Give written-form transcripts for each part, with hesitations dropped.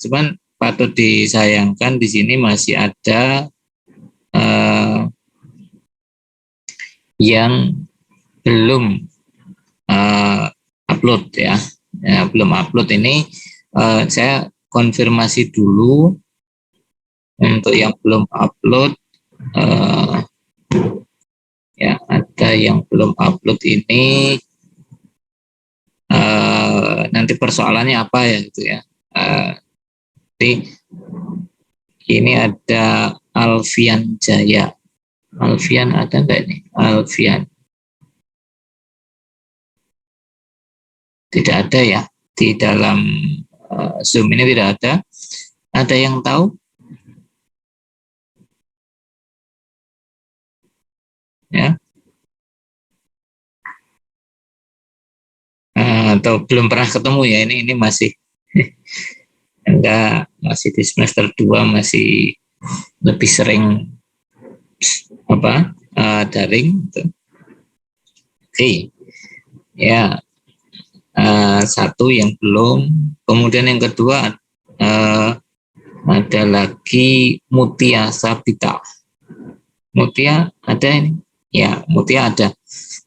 Cuman patut disayangkan di sini masih ada yang belum upload ya. Belum upload ini saya konfirmasi dulu untuk yang belum upload. Ya, ada yang belum upload ini nanti persoalannya apa ya gitu ya. Jadi ini ada Alfian Jaya. Alfian ada enggak ini? Alfian. Tidak ada ya, di dalam Zoom ini tidak ada. Ada yang tahu? Ya. Atau belum pernah ketemu ya, ini masih enggak, masih di semester 2, masih lebih sering daring gitu. Oke. Ya. Satu yang belum, kemudian yang kedua ada lagi Mutia Sabita. Mutia ada ini? Ya, Mutia ada.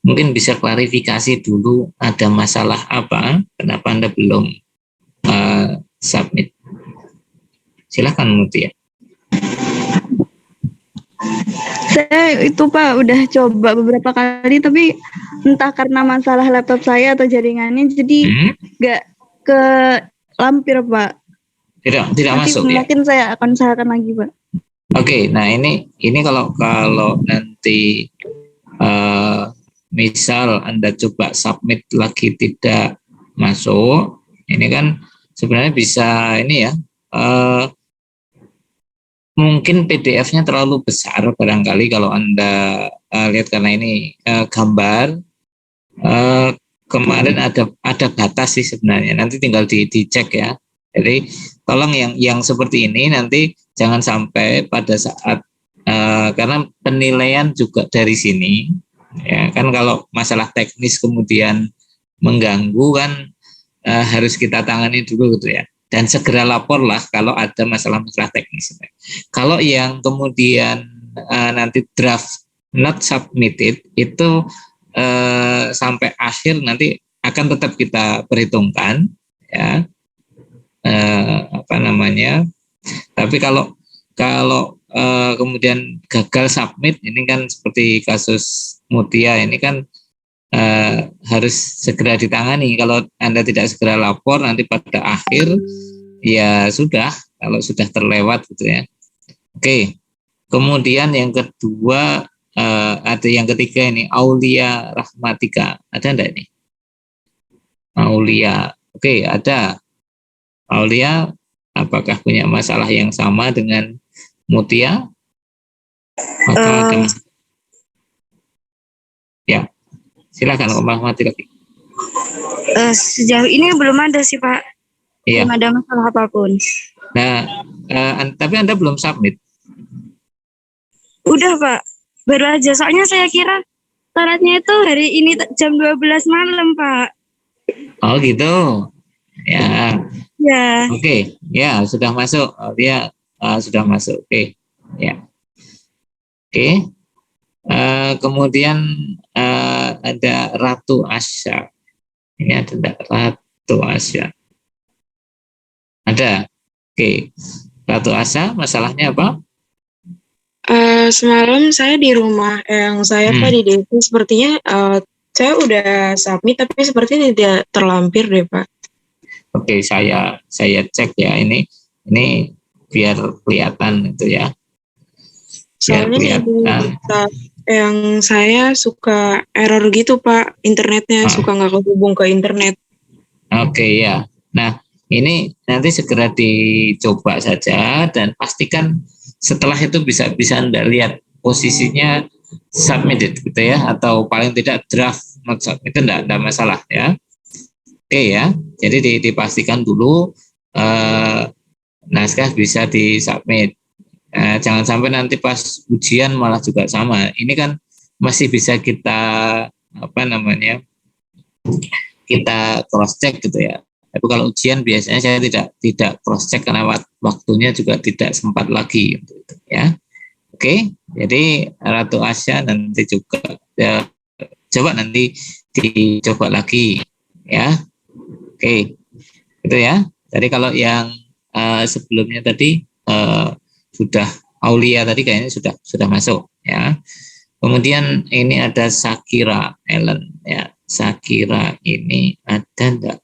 Mungkin bisa klarifikasi dulu, ada masalah apa, kenapa Anda belum submit. Silakan Mutia. Saya itu Pak udah coba beberapa kali, tapi entah karena masalah laptop saya atau jaringannya jadi nggak ke lampir Pak. Tidak masuk ya. Mungkin saya akan usahakan lagi Pak. Oke, nah ini kalau nanti misal Anda coba submit lagi tidak masuk, ini kan sebenarnya bisa ini ya, mungkin PDF-nya terlalu besar barangkali kalau Anda lihat, karena ini gambar. Kemarin ada batas sih sebenarnya, nanti tinggal dicek ya. Jadi tolong yang seperti ini nanti jangan sampai pada saat karena penilaian juga dari sini ya kan, kalau masalah teknis kemudian mengganggu kan harus kita tangani dulu gitu ya, dan segera laporlah kalau ada masalah-masalah teknis. Kalau yang kemudian nanti draft not submitted itu sampai akhir nanti akan tetap kita perhitungkan ya, tapi kalau kemudian gagal submit, ini kan seperti kasus Mutia ini kan harus segera ditangani. Kalau Anda tidak segera lapor, nanti pada akhir ya sudah, kalau sudah terlewat gitu ya. Oke, kemudian yang kedua, ada yang ketiga ini, Aulia Rahmatika. Ada enggak ini? Aulia. Oke, ada. Aulia, apakah punya masalah yang sama dengan Mutia? Atau ada masalah? Ya, silakan Om Rahmati lagi. Sejauh ini belum ada sih Pak. Iya. Belum ada masalah apapun. Nah, tapi Anda belum submit? Udah Pak. Baru aja, soalnya saya kira syaratnya itu hari ini jam 12 malam, Pak. Oh gitu. Ya. Ya. Oke, ya sudah masuk. Oh, dia sudah masuk. Oke. Ya. Oke. Kemudian ada Ratu Asya. Ini ada Ratu Asya. Ada. Oke. Ratu Asya, masalahnya apa? Semalam saya di rumah, yang saya Pak di desa, sepertinya saya udah submit tapi sepertinya tidak terlampir deh Pak. Oke, saya cek ya, ini biar kelihatan itu ya. Biar soalnya kelihatan. Yang saya suka error gitu Pak, internetnya suka nggak kehubung ke internet. Oke ya. Nah ini nanti segera dicoba saja dan pastikan setelah itu bisa Anda lihat posisinya submitted gitu ya, atau paling tidak draft not submitted, enggak masalah ya. Oke ya, jadi dipastikan dulu naskah bisa disubmit. Jangan sampai nanti pas ujian malah juga sama. Ini kan masih bisa kita kita cross check gitu ya. Tapi kalau ujian biasanya saya tidak cross check karena waktunya juga tidak sempat lagi ya. Oke, jadi Ratu Asya nanti juga ya, coba nanti dicoba lagi ya. Oke, itu ya. Tadi kalau yang sebelumnya tadi sudah Aulia tadi kayaknya sudah masuk ya. Kemudian ini ada Shakira Ellen ya. Shakira ini ada enggak?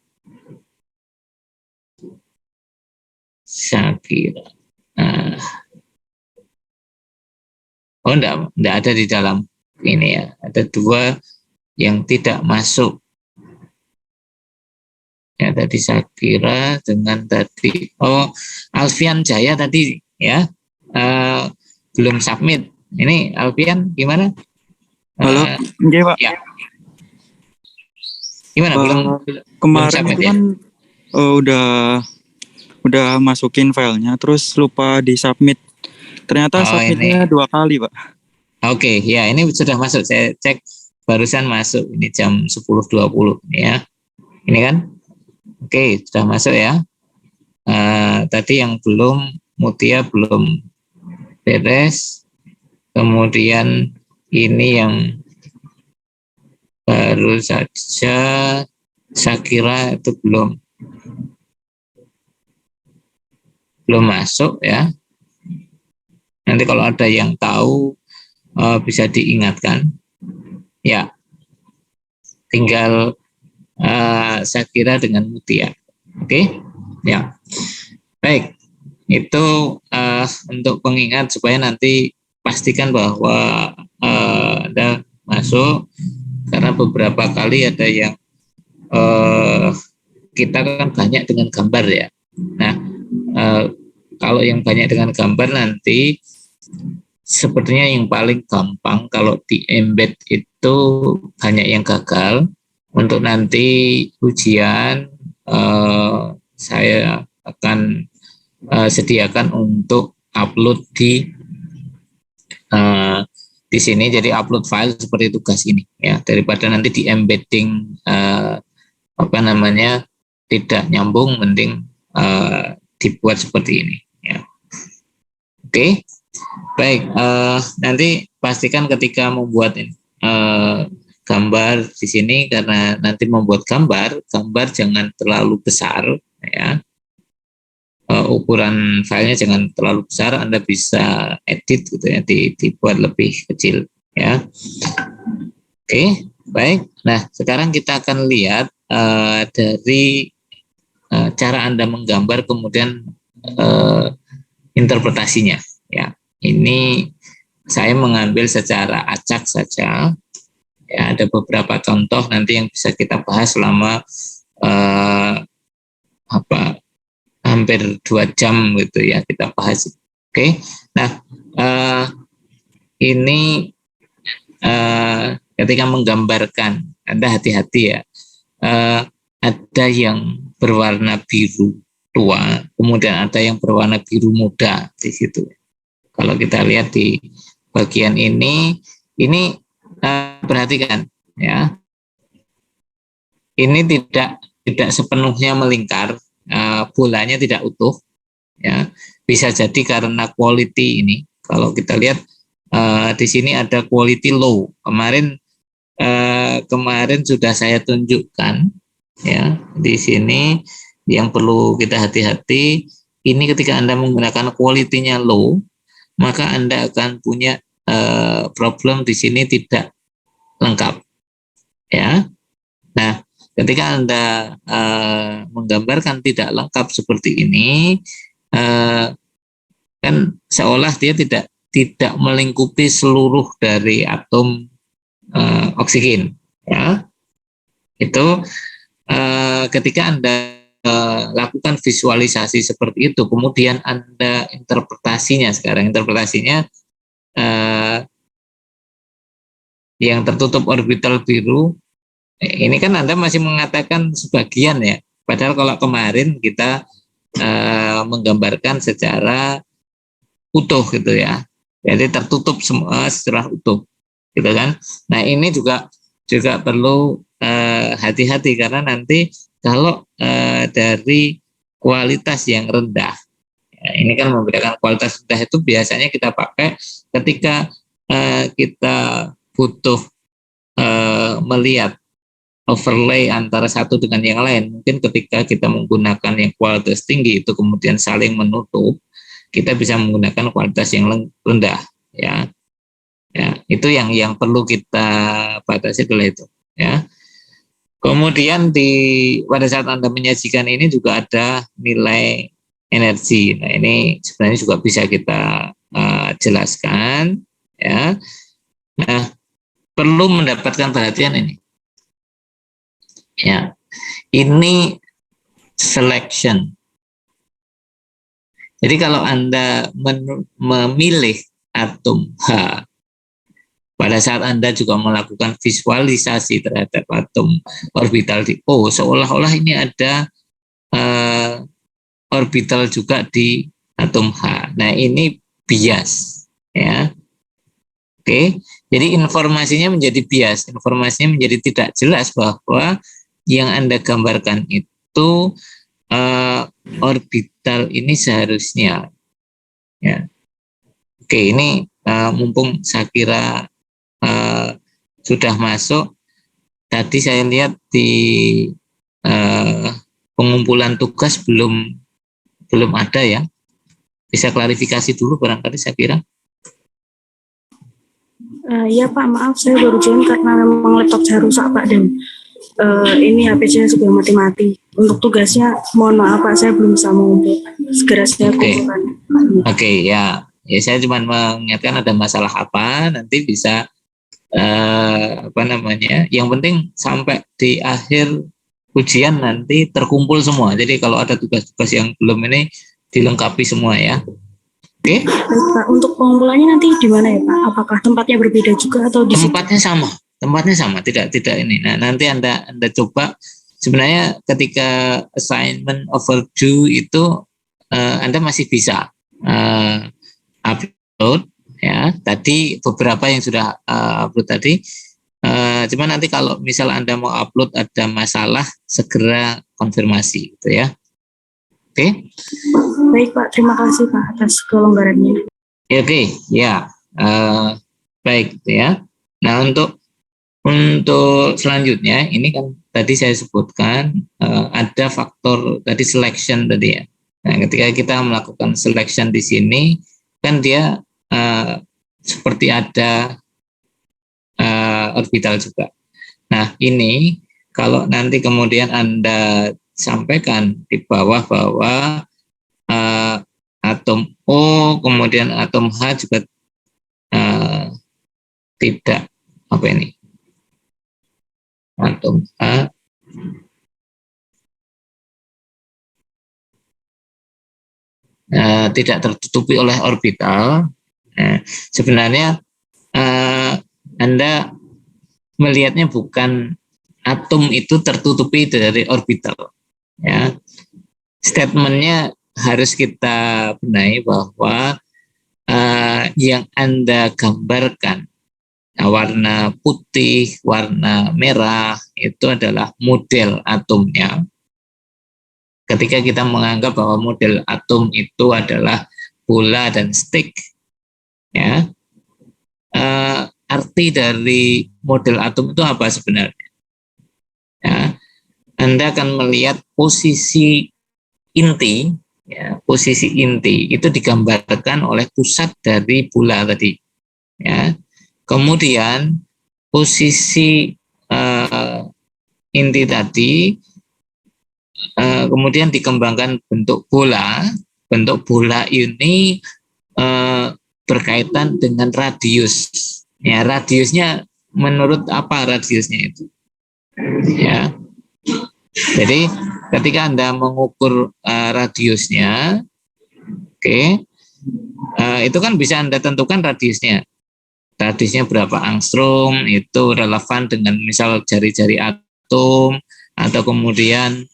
Shakira. Oh enggak ada di dalam ini ya. Ada 2 yang tidak masuk. Ya tadi Shakira dengan tadi Alfian Jaya tadi ya belum submit. Ini Alfian gimana? Halo, Pak. Ya. Gimana kemarin belum itu kan udah masukin filenya, terus lupa disubmit. Ternyata submitnya 2 kali, Pak. Oke, ya ini sudah masuk. Saya cek barusan masuk. Ini jam 10.20 ya. Ini kan? Oke, sudah masuk ya. Tadi yang belum, Mutia belum beres. Kemudian ini yang baru saja Shakira itu belum masuk ya. Nanti kalau ada yang tahu bisa diingatkan. Ya, tinggal Shakira dengan Mutia. Oke, ya. Baik, itu untuk pengingat supaya nanti pastikan bahwa Anda masuk, karena beberapa kali ada yang kita kan banyak dengan gambar ya. Nah, kalau yang banyak dengan gambar nanti sepertinya yang paling gampang kalau di embed itu banyak yang gagal. Untuk nanti ujian saya akan sediakan untuk upload di sini, jadi upload file seperti tugas ini ya, daripada nanti di embedding tidak nyambung, mending dibuat seperti ini ya. Oke. Baik, nanti pastikan ketika membuat gambar di sini, karena nanti membuat gambar jangan terlalu besar ya. Ukuran filenya jangan terlalu besar, Anda bisa edit gitu ya, dibuat lebih kecil ya. Oke, baik. Nah, sekarang kita akan lihat dari cara Anda menggambar, kemudian interpretasinya ya. Ini saya mengambil secara acak saja ya, ada beberapa contoh nanti yang bisa kita bahas selama hampir 2 jam gitu ya, kita bahas. Oke. Nah, ini ketika menggambarkan Anda hati-hati ya. Ada yang berwarna biru tua, kemudian ada yang berwarna biru muda di situ. Kalau kita lihat di bagian ini perhatikan ya. Ini tidak sepenuhnya melingkar, bolanya tidak utuh ya. Bisa jadi karena quality ini. Kalau kita lihat di sini ada quality low. Kemarin sudah saya tunjukkan ya. Di sini yang perlu kita hati-hati, ini ketika Anda menggunakan quality-nya low, maka Anda akan punya problem di sini tidak lengkap ya. Nah, ketika Anda menggambarkan tidak lengkap seperti ini, kan seolah dia tidak melingkupi seluruh dari atom oksigen ya. Itu ketika Anda lakukan visualisasi seperti itu, kemudian Anda interpretasinya yang tertutup orbital biru, ini kan Anda masih mengatakan sebagian ya, padahal kalau kemarin kita menggambarkan secara utuh gitu ya, jadi tertutup semua secara utuh gitu kan. Nah, ini juga perlu hati-hati karena nanti kalau dari kualitas yang rendah, ya, ini kan membedakan kualitas rendah itu biasanya kita pakai ketika kita butuh melihat overlay antara satu dengan yang lain. Mungkin ketika kita menggunakan yang kualitas tinggi itu kemudian saling menutup, kita bisa menggunakan kualitas yang rendah, ya. Ya, itu yang perlu kita batasi adalah itu, ya. Kemudian pada saat Anda menyajikan ini juga ada nilai energi. Nah, ini sebenarnya juga bisa kita jelaskan, ya. Nah, perlu mendapatkan perhatian ini. Ya, ini selection. Jadi kalau Anda memilih atom H, pada saat Anda juga melakukan visualisasi terhadap atom orbital di O, seolah-olah ini ada orbital juga di atom H. Nah, ini bias, ya. Oke, jadi informasinya menjadi bias, informasinya menjadi tidak jelas bahwa yang Anda gambarkan itu orbital ini seharusnya, ya. Oke, ini mumpung saya kira sudah masuk. Tadi saya lihat di pengumpulan tugas belum ada, ya. Bisa klarifikasi dulu barangkali, saya kira. Iya Pak, maaf saya baru join karena memang laptop saya rusak Pak, dan ini HP saya sudah mati-mati. Untuk tugasnya mohon maaf Pak, saya belum bisa mengumpul. Segera saya kumpulkan. Oke, ya saya cuma mengingatkan ada masalah apa, nanti bisa yang penting sampai di akhir ujian nanti terkumpul semua. Jadi kalau ada tugas-tugas yang belum ini dilengkapi semua, ya. Oke. Baik Pak, untuk pengumpulannya nanti di mana ya Pak? Apakah tempatnya berbeda juga atau di tempatnya sama? Tempatnya sama, tidak ini. Nah, nanti Anda coba. Sebenarnya ketika assignment overdue itu Anda masih bisa upload, ya. Tadi beberapa yang sudah upload tadi. Cuma nanti kalau misal Anda mau upload ada masalah, segera konfirmasi, gitu, ya. Oke. Baik Pak, terima kasih Pak atas kelonggarannya. Oke, ya. Baik, ya. Nah, untuk selanjutnya ini kan tadi saya sebutkan ada faktor tadi selection tadi, ya. Nah, ketika kita melakukan selection di sini kan dia seperti ada orbital juga. Nah, ini kalau nanti kemudian Anda sampaikan di bawah bahwa atom O kemudian atom H juga tidak atom H tidak tertutupi oleh orbital. Sebenarnya Anda melihatnya bukan atom itu tertutupi dari orbital, ya. Statementnya harus kita benahi bahwa yang Anda gambarkan warna putih, warna merah itu adalah model atomnya. Ketika kita menganggap bahwa model atom itu adalah bola dan stick, ya, arti dari model atom itu apa sebenarnya? Ya, Anda akan melihat posisi inti, ya, posisi inti itu digambarkan oleh pusat dari bola tadi, ya. Kemudian posisi inti tadi kemudian dikembangkan bentuk bola. Bentuk bola ini berkaitan dengan radius, ya. Radiusnya menurut apa radiusnya itu, ya. Jadi ketika Anda mengukur radiusnya, oke, itu kan bisa Anda tentukan radiusnya berapa angstrom, itu relevan dengan misal jari-jari atom atau kemudian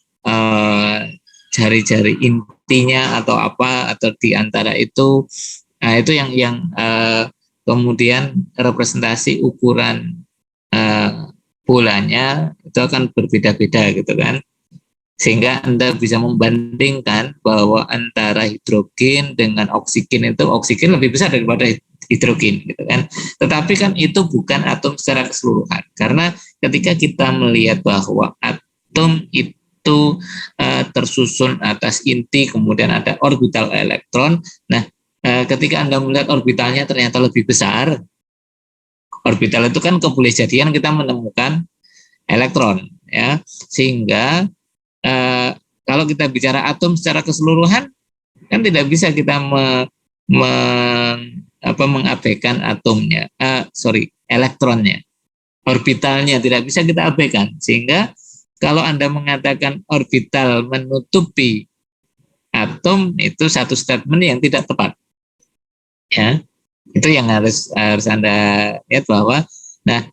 jari-jari intinya atau apa, atau di antara itu. Nah, itu yang kemudian representasi ukuran bolanya itu akan berbeda-beda gitu kan. Sehingga Anda bisa membandingkan bahwa antara hidrogen dengan oksigen itu oksigen lebih besar daripada hidrogen gitu kan. Tetapi kan itu bukan atom secara keseluruhan. Karena ketika kita melihat bahwa atom itu tersusun atas inti, kemudian ada orbital elektron. Nah, ketika Anda melihat orbitalnya ternyata lebih besar, orbital itu kan kebolehjadian kita menemukan elektron, ya, sehingga kalau kita bicara atom secara keseluruhan, kan tidak bisa kita mengabaikan atomnya, elektronnya, orbitalnya tidak bisa kita abaikan. Sehingga kalau Anda mengatakan orbital menutupi atom, itu satu statement yang tidak tepat. Ya, itu yang harus Anda lihat bahwa, nah,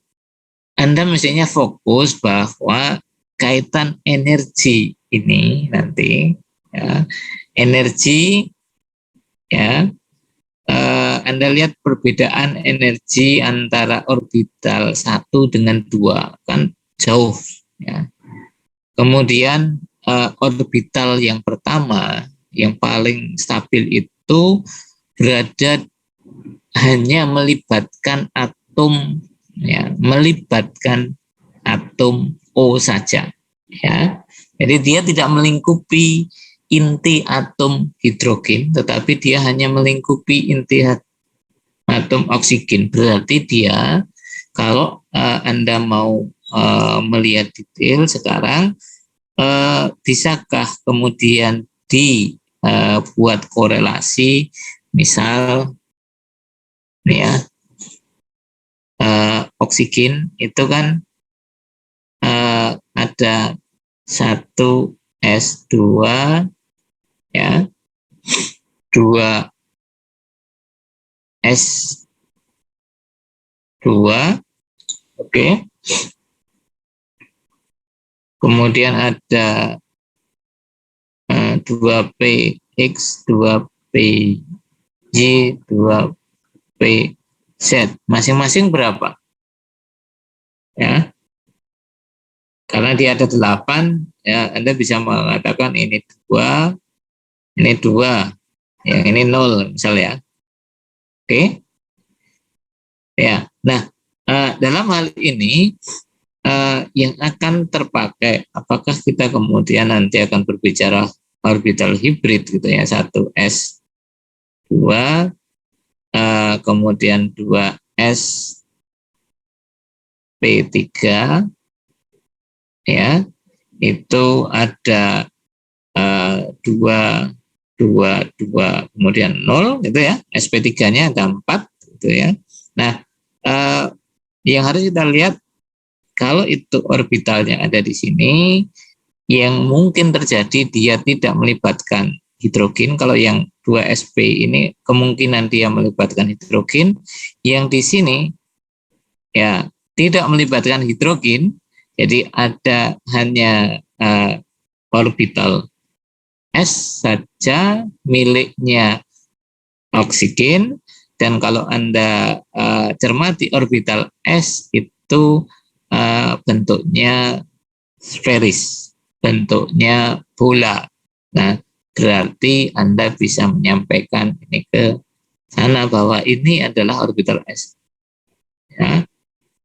Anda mestinya fokus bahwa kaitan energi ini nanti, ya, energi, ya, Anda lihat perbedaan energi antara orbital 1 dengan 2 kan jauh, ya. Kemudian orbital yang pertama yang paling stabil itu berada hanya melibatkan atom, ya, melibatkan atom O saja, ya. Jadi dia tidak melingkupi inti atom hidrogen, tetapi dia hanya melingkupi inti atom oksigen. Berarti dia, kalau Anda mau melihat detail sekarang, bisakah kemudian dibuat korelasi, misal ya, oksigen itu kan ada 1 S2, ya, 2 S2, oke. Kemudian ada 2PX, 2PY, 2PZ. Masing-masing berapa? Ya. Karena dia ada 8, ya, Anda bisa mengatakan ini 2, yang ini 0 misalnya. Oke. Ya. Nah, dalam hal ini yang akan terpakai, apakah kita kemudian nanti akan berbicara orbital hibrid gitu ya, 1S2, kemudian 2SP3, ya, itu ada 2, kemudian 0 gitu ya, SP3-nya ada 4 gitu ya. Nah, yang harus kita lihat, kalau itu orbitalnya ada di sini, yang mungkin terjadi dia tidak melibatkan hidrogen. Kalau yang 2sp ini kemungkinan dia melibatkan hidrogen, yang di sini ya tidak melibatkan hidrogen. Jadi ada hanya orbital S saja miliknya oksigen, dan kalau Anda cermati orbital S itu bentuknya sferis, bentuknya bola. Nah, berarti Anda bisa menyampaikan ini ke sana bahwa ini adalah orbital S. Ya.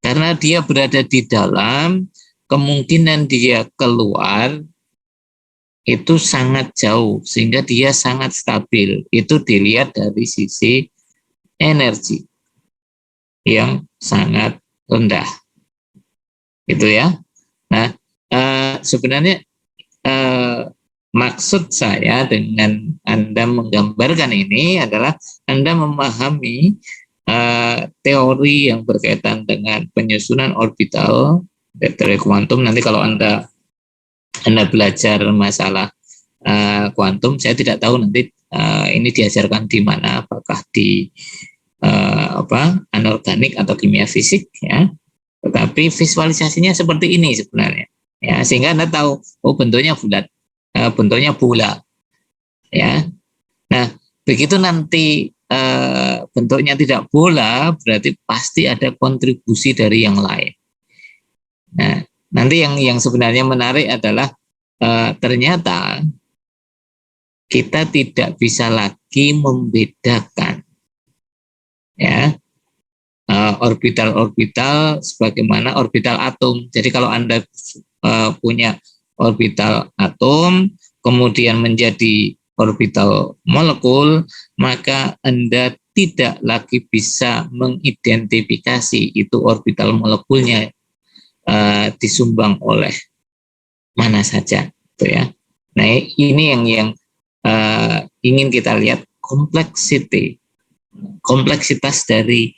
Karena dia berada di dalam, kemungkinan dia keluar itu sangat jauh, sehingga dia sangat stabil. Itu dilihat dari sisi energi yang sangat rendah. Gitu ya. Nah, sebenarnya maksud saya dengan Anda menggambarkan ini adalah Anda memahami teori yang berkaitan dengan penyusunan orbital teori kuantum. Nanti kalau Anda belajar masalah kuantum, saya tidak tahu nanti ini diajarkan di mana, apakah di anorganik atau kimia fisik, ya. Tetapi visualisasinya seperti ini sebenarnya, ya, sehingga Anda tahu, oh, bentuknya bulat, bentuknya bola, ya. Nah, begitu nanti bentuknya tidak bola, berarti pasti ada kontribusi dari yang lain. Nah, nanti yang sebenarnya menarik adalah ternyata kita tidak bisa lagi membedakan ya orbital-orbital sebagaimana orbital atom. Jadi kalau Anda punya orbital atom kemudian menjadi orbital molekul, maka Anda tidak lagi bisa mengidentifikasi itu orbital molekulnya disumbang oleh mana saja, gitu ya. Nah, ini yang ingin kita lihat kompleksitas dari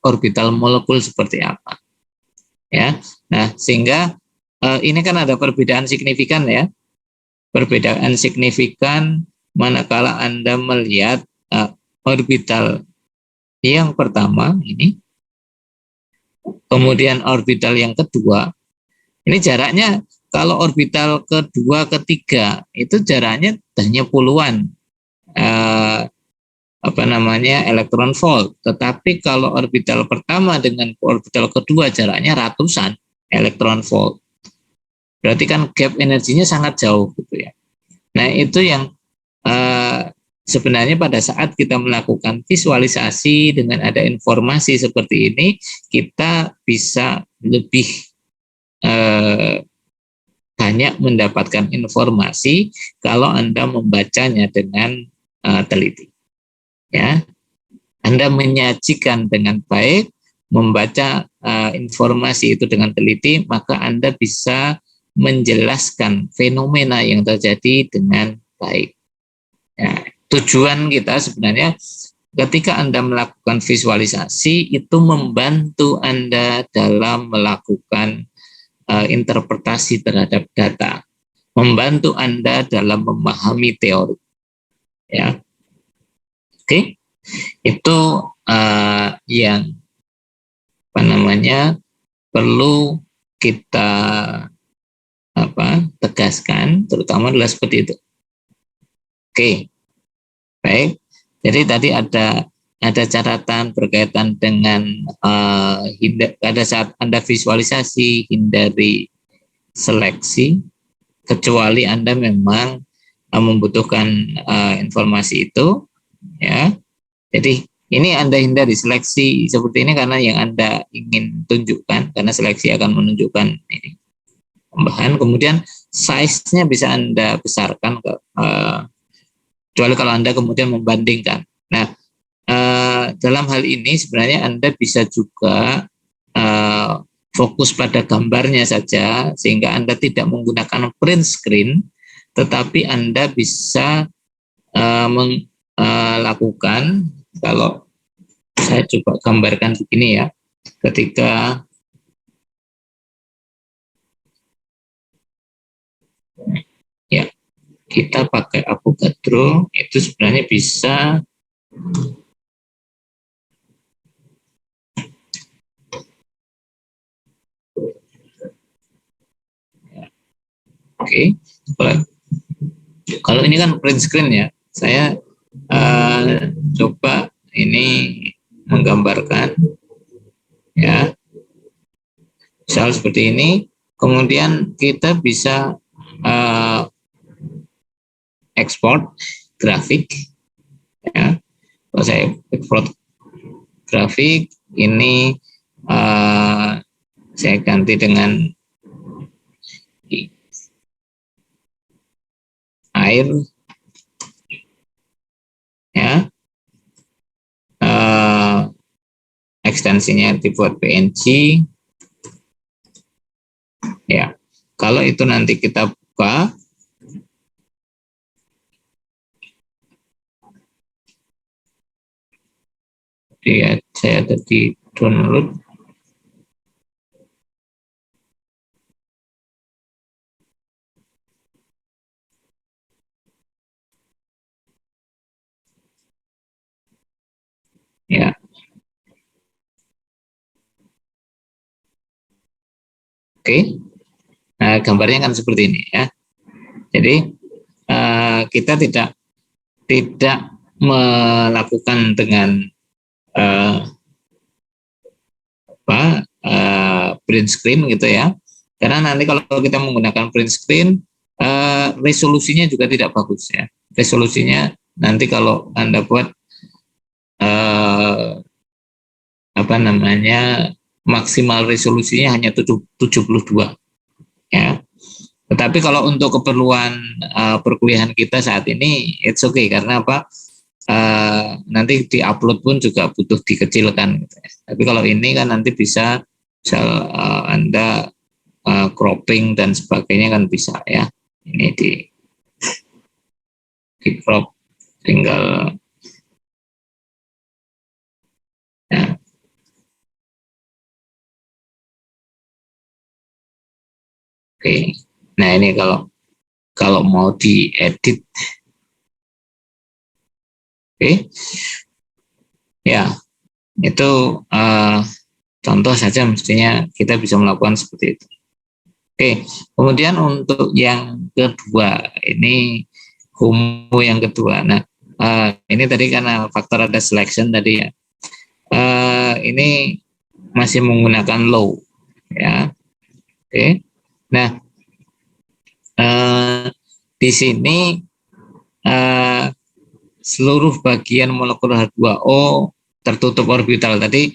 orbital molekul seperti apa, ya. Nah, sehingga ini kan ada perbedaan signifikan ya, perbedaan signifikan manakala Anda melihat orbital yang pertama ini, kemudian orbital yang kedua. Ini jaraknya kalau orbital kedua, ketiga itu jaraknya hanya puluhan elektron volt. Tetapi kalau orbital pertama dengan orbital kedua jaraknya ratusan elektron volt. Berarti kan gap energinya sangat jauh gitu ya. Nah, itu yang sebenarnya pada saat kita melakukan visualisasi dengan ada informasi seperti ini, kita bisa lebih banyak mendapatkan informasi kalau Anda membacanya dengan teliti. Ya, Anda menyajikan dengan baik, membaca informasi itu dengan teliti, maka Anda bisa menjelaskan fenomena yang terjadi dengan baik. Ya, tujuan kita sebenarnya ketika Anda melakukan visualisasi itu membantu Anda dalam melakukan interpretasi terhadap data, membantu Anda dalam memahami teori. Ya, oke, itu yang perlu kita tegaskan, terutama adalah seperti itu. Oke, baik. Jadi tadi ada catatan berkaitan dengan pada saat Anda visualisasi hindari seleksi kecuali Anda memang membutuhkan informasi itu, ya. Jadi ini Anda hindari seleksi seperti ini karena yang Anda ingin tunjukkan, karena seleksi akan menunjukkan ini tambahan. Kemudian size-nya bisa Anda besarkan kecuali kalau Anda kemudian membandingkan. Nah, dalam hal ini sebenarnya Anda bisa juga fokus pada gambarnya saja sehingga Anda tidak menggunakan print screen, tetapi Anda bisa melakukan, kalau saya coba gambarkan begini ya, ketika ya kita pakai Avogadro itu sebenarnya bisa oke. Kalau ini kan print screen ya, saya coba ini menggambarkan ya, misal seperti ini. Kemudian kita bisa ekspor grafik ya. Kalau saya ekspor grafik ini saya ganti dengan air ya, ekstensinya dibuat PNG ya. Kalau itu nanti kita buka, ya, saya ada di download. Ya. Oke. Nah, gambarnya kan seperti ini ya. Jadi kita tidak melakukan dengan print screen gitu ya. Karena nanti kalau kita menggunakan print screen, resolusinya juga tidak bagus ya. Resolusinya nanti kalau Anda buat maksimal resolusinya hanya 72 ya. Tetapi kalau untuk keperluan perkuliahan kita saat ini it's okay, karena apa? Nanti diupload pun juga butuh dikecilkan gitu ya. Tapi kalau ini kan nanti bisa Anda cropping dan sebagainya kan bisa ya. Ini di crop tinggal ya. Oke. Nah, ini kalau mau diedit. Oke. Ya. Itu contoh saja, mestinya kita bisa melakukan seperti itu. Oke. Kemudian untuk yang kedua, ini HUMU yang kedua. Nah, ini tadi karena faktor ada selection tadi ya. Ini masih menggunakan low ya. Oke. Nah, di sini seluruh bagian molekul H2O tertutup orbital. Tadi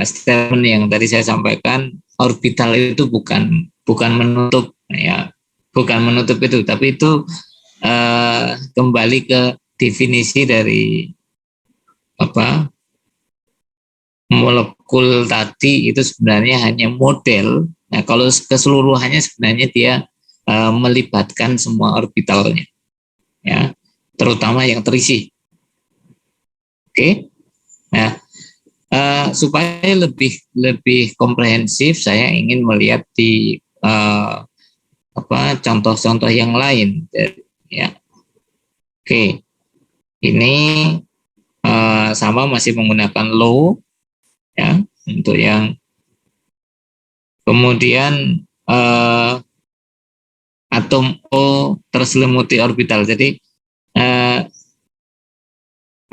statement yang tadi saya sampaikan, orbital itu bukan menutup ya, bukan menutup itu, tapi itu kembali ke definisi dari molekul tadi itu sebenarnya hanya model. Nah, kalau keseluruhannya sebenarnya dia melibatkan semua orbitalnya, ya, terutama yang terisi. Oke, nah supaya lebih komprehensif, saya ingin melihat di contoh-contoh yang lain, ya. Oke, ini sama masih menggunakan low, ya, untuk yang kemudian atom O terselimuti orbital. Jadi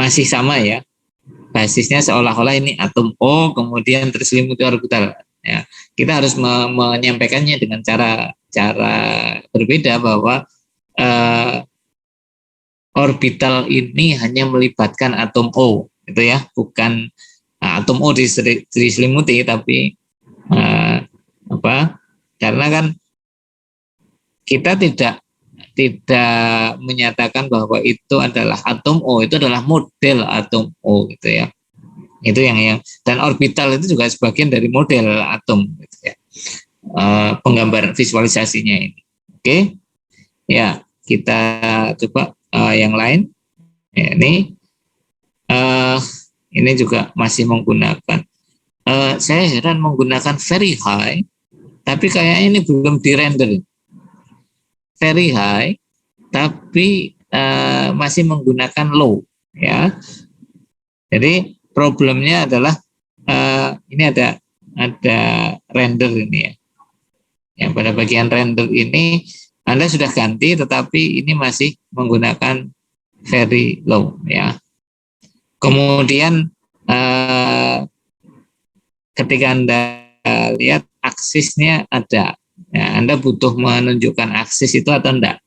masih sama ya, basisnya seolah-olah ini atom O kemudian terselimuti orbital. Ya, kita harus menyampaikannya dengan cara berbeda, bahwa orbital ini hanya melibatkan atom O, gitu ya, bukan atom O diselimuti, tapi karena kan kita tidak menyatakan bahwa itu adalah atom O, itu adalah model atom O gitu ya. Itu yang dan orbital itu juga sebagian dari model atom gitu ya. Penggambaran visualisasinya ini. Oke. Ya, kita coba yang lain. Ya, ini juga masih menggunakan. Saya heran menggunakan very high, tapi kayaknya ini belum dirender. Very high, tapi masih menggunakan low, ya. Jadi problemnya adalah ini ada render ini ya. Yang pada bagian render ini Anda sudah ganti, tetapi ini masih menggunakan very low, ya. Kemudian ketika Anda lihat aksisnya ada, ya, Anda butuh menunjukkan aksis itu atau enggak.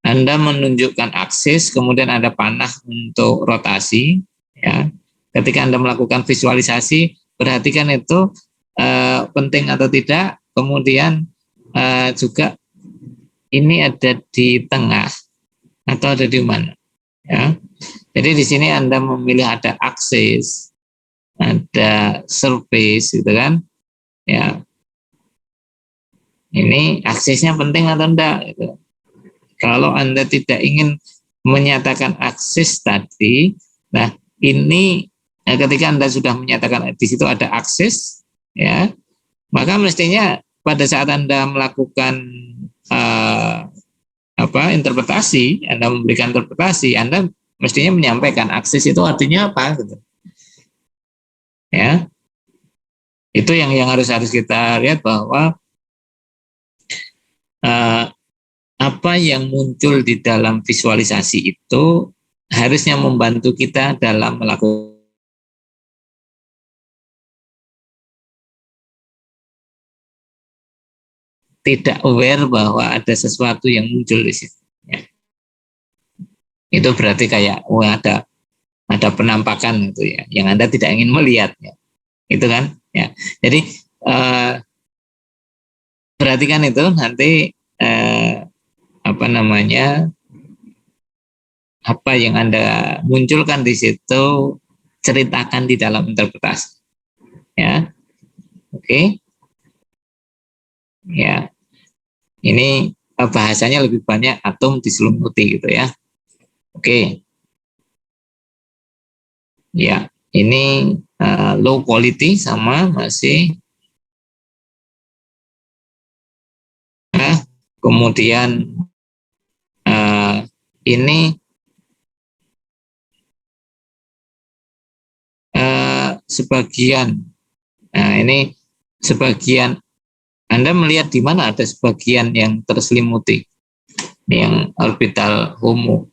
Anda menunjukkan aksis, kemudian ada panah untuk rotasi, ya. Ketika Anda melakukan visualisasi, perhatikan itu penting atau tidak. Kemudian juga ini ada di tengah atau ada di mana, ya. Jadi di sini Anda memilih ada aksis, ada surface, gitu kan, ya. Ini aksesnya penting atau enggak gitu. Kalau Anda tidak ingin menyatakan akses tadi, nah ini ketika Anda sudah menyatakan di situ ada akses, ya, maka mestinya pada saat Anda melakukan interpretasi, Anda memberikan interpretasi, Anda mestinya menyampaikan akses itu artinya apa gitu. Ya. Itu yang harus kita lihat, bahwa apa yang muncul di dalam visualisasi itu harusnya membantu kita dalam melakukan tidak aware bahwa ada sesuatu yang muncul di situ. Ya. Itu berarti kayak ada penampakan gitu ya, yang Anda tidak ingin melihat. Ya. Itu kan? Ya. Jadi perhatikan itu nanti apa yang Anda munculkan di situ, ceritakan di dalam interpretasi. Ya. Oke. Ya. Ini bahasanya lebih banyak atom diselimuti gitu ya. Oke. Ya, ini low quality sama masih. Kemudian ini sebagian. Nah, ini sebagian. Anda melihat di mana ada sebagian yang terselimuti, yang orbital HOMO.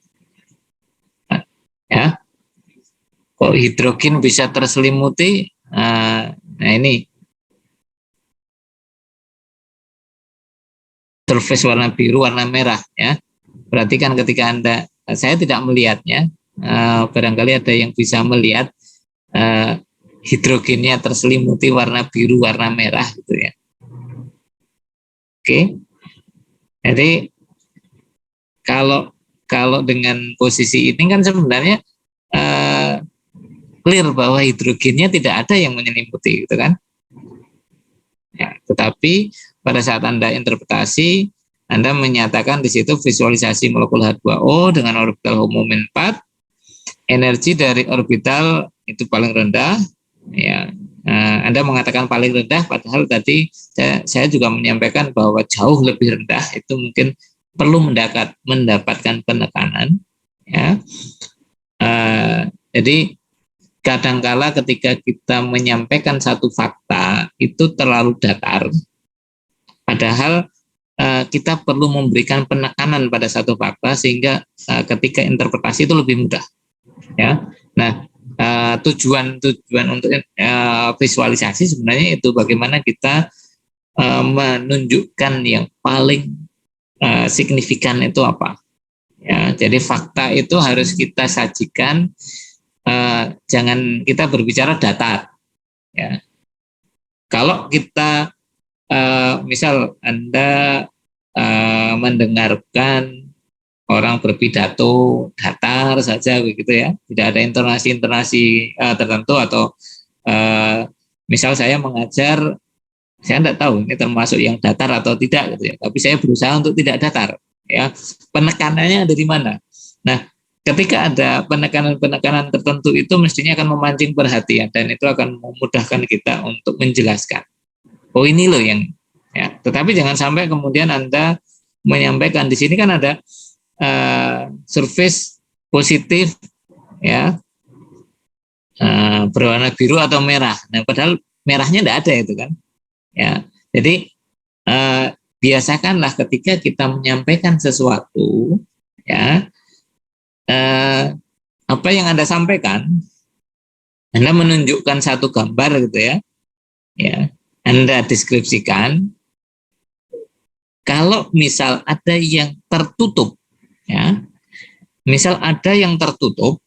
Ya, kok hidrogen bisa terselimuti? Nah, ini surface warna biru, warna merah. Ya, perhatikan ketika saya tidak melihatnya, barangkali ada yang bisa melihat hidrogennya terselimuti warna biru, warna merah, gitu ya. Oke, jadi kalau dengan posisi ini kan sebenarnya clear bahwa hidrogennya tidak ada yang menyelimuti, gitu kan? Ya, tetapi pada saat Anda interpretasi, Anda menyatakan di situ visualisasi molekul H2O dengan orbital HOMO min 4, energi dari orbital itu paling rendah, ya. Anda mengatakan paling rendah, padahal tadi saya juga menyampaikan bahwa jauh lebih rendah, itu mungkin perlu mendapatkan penekanan, ya. Jadi kadangkala ketika kita menyampaikan satu fakta itu terlalu datar, padahal kita perlu memberikan penekanan pada satu fakta sehingga ketika interpretasi itu lebih mudah, ya. Nah, tujuan untuk visualisasi sebenarnya itu bagaimana kita menunjukkan yang paling signifikan itu apa, ya. Jadi fakta itu harus kita sajikan, jangan kita berbicara datar, ya. Kalau kita misal Anda mendengarkan orang berpidato datar saja begitu ya, tidak ada intonasi tertentu, atau misal saya mengajar, saya tidak tahu ini termasuk yang datar atau tidak gitu ya, tapi saya berusaha untuk tidak datar, ya. Penekanannya ada di mana? Nah, ketika ada penekanan-penekanan tertentu itu mestinya akan memancing perhatian dan itu akan memudahkan kita untuk menjelaskan. Oh, ini loh yang, ya. Tetapi jangan sampai kemudian Anda menyampaikan di sini kan ada surface positif, ya, berwarna biru atau merah. Nah, padahal merahnya tidak ada itu kan, ya. Jadi biasakanlah ketika kita menyampaikan sesuatu, ya, apa yang Anda sampaikan, Anda menunjukkan satu gambar gitu ya, ya, Anda deskripsikan. Kalau misal ada yang tertutup, ya, misal ada yang tertutup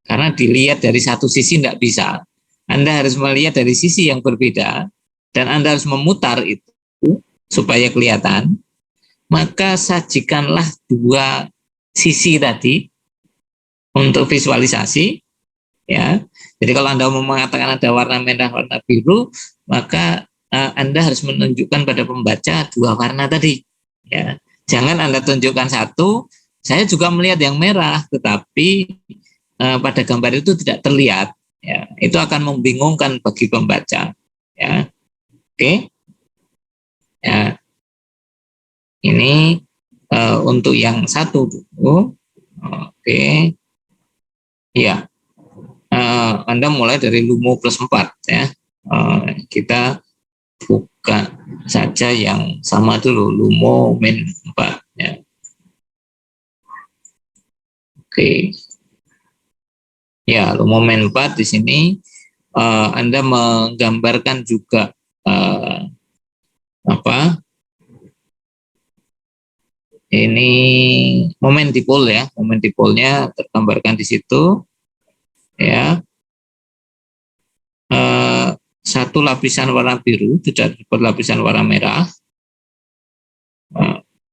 karena dilihat dari satu sisi tidak bisa, Anda harus melihat dari sisi yang berbeda dan Anda harus memutar itu supaya kelihatan, maka sajikanlah dua sisi tadi untuk visualisasi, ya. Jadi kalau Anda mau mengatakan ada warna merah, warna biru, maka Anda harus menunjukkan pada pembaca dua warna tadi, ya. Jangan Anda tunjukkan satu, saya juga melihat yang merah, tetapi pada gambar itu tidak terlihat, ya. Itu akan membingungkan bagi pembaca, ya. Oke, ya. Ini untuk yang satu dulu. Oke, ya. Anda mulai dari LUMO plus 4, ya. Kita buka saja yang sama dulu, LUMO min 4, ya. Oke. Ya, LUMO min 4 di sini Anda menggambarkan juga ini momen dipol ya, momen dipolnya tergambarkan di situ ya. Satu lapisan warna biru tidak berlapisan warna merah.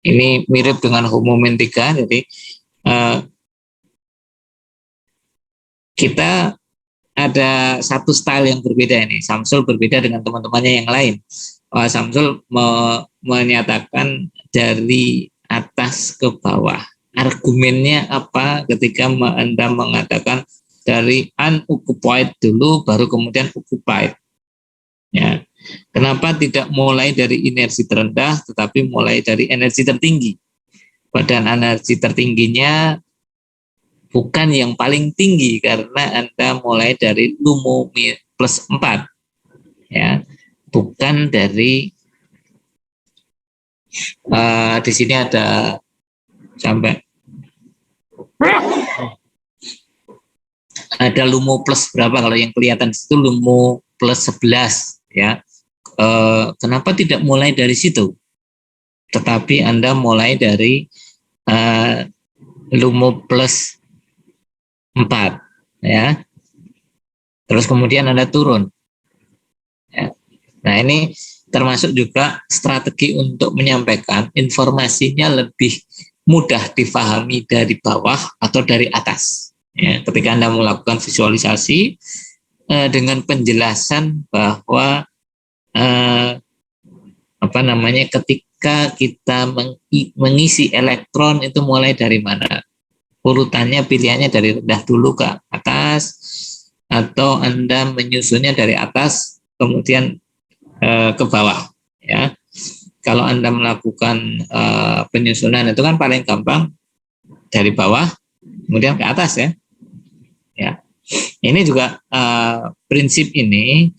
Ini mirip dengan homomen 3, jadi kita ada satu style yang berbeda ini. Samsul berbeda dengan teman-temannya yang lain. Samsul menyatakan dari atas ke bawah. Argumennya apa ketika Anda mengatakan dari unoccupied dulu baru kemudian occupied? Ya. Kenapa tidak mulai dari energi terendah tetapi mulai dari energi tertinggi? Badan energi tertingginya bukan yang paling tinggi karena Anda mulai dari LUMO plus 4 ya, bukan dari di sini ada sampai ada LUMO plus berapa, kalau yang kelihatan di situ LUMO plus 11 ya. Kenapa tidak mulai dari situ tetapi Anda mulai dari LUMO plus 4 ya, terus kemudian Anda turun ya. Nah, ini termasuk juga strategi untuk menyampaikan informasinya lebih mudah difahami dari bawah atau dari atas ya. Ketika Anda melakukan visualisasi dengan penjelasan bahwa ketika kita mengisi elektron itu mulai dari mana, urutannya pilihannya dari rendah dulu ke atas atau Anda menyusunnya dari atas kemudian ke bawah ya. Kalau Anda melakukan penyusunan itu kan paling gampang dari bawah kemudian ke atas ya. Ya. Ini juga prinsip ini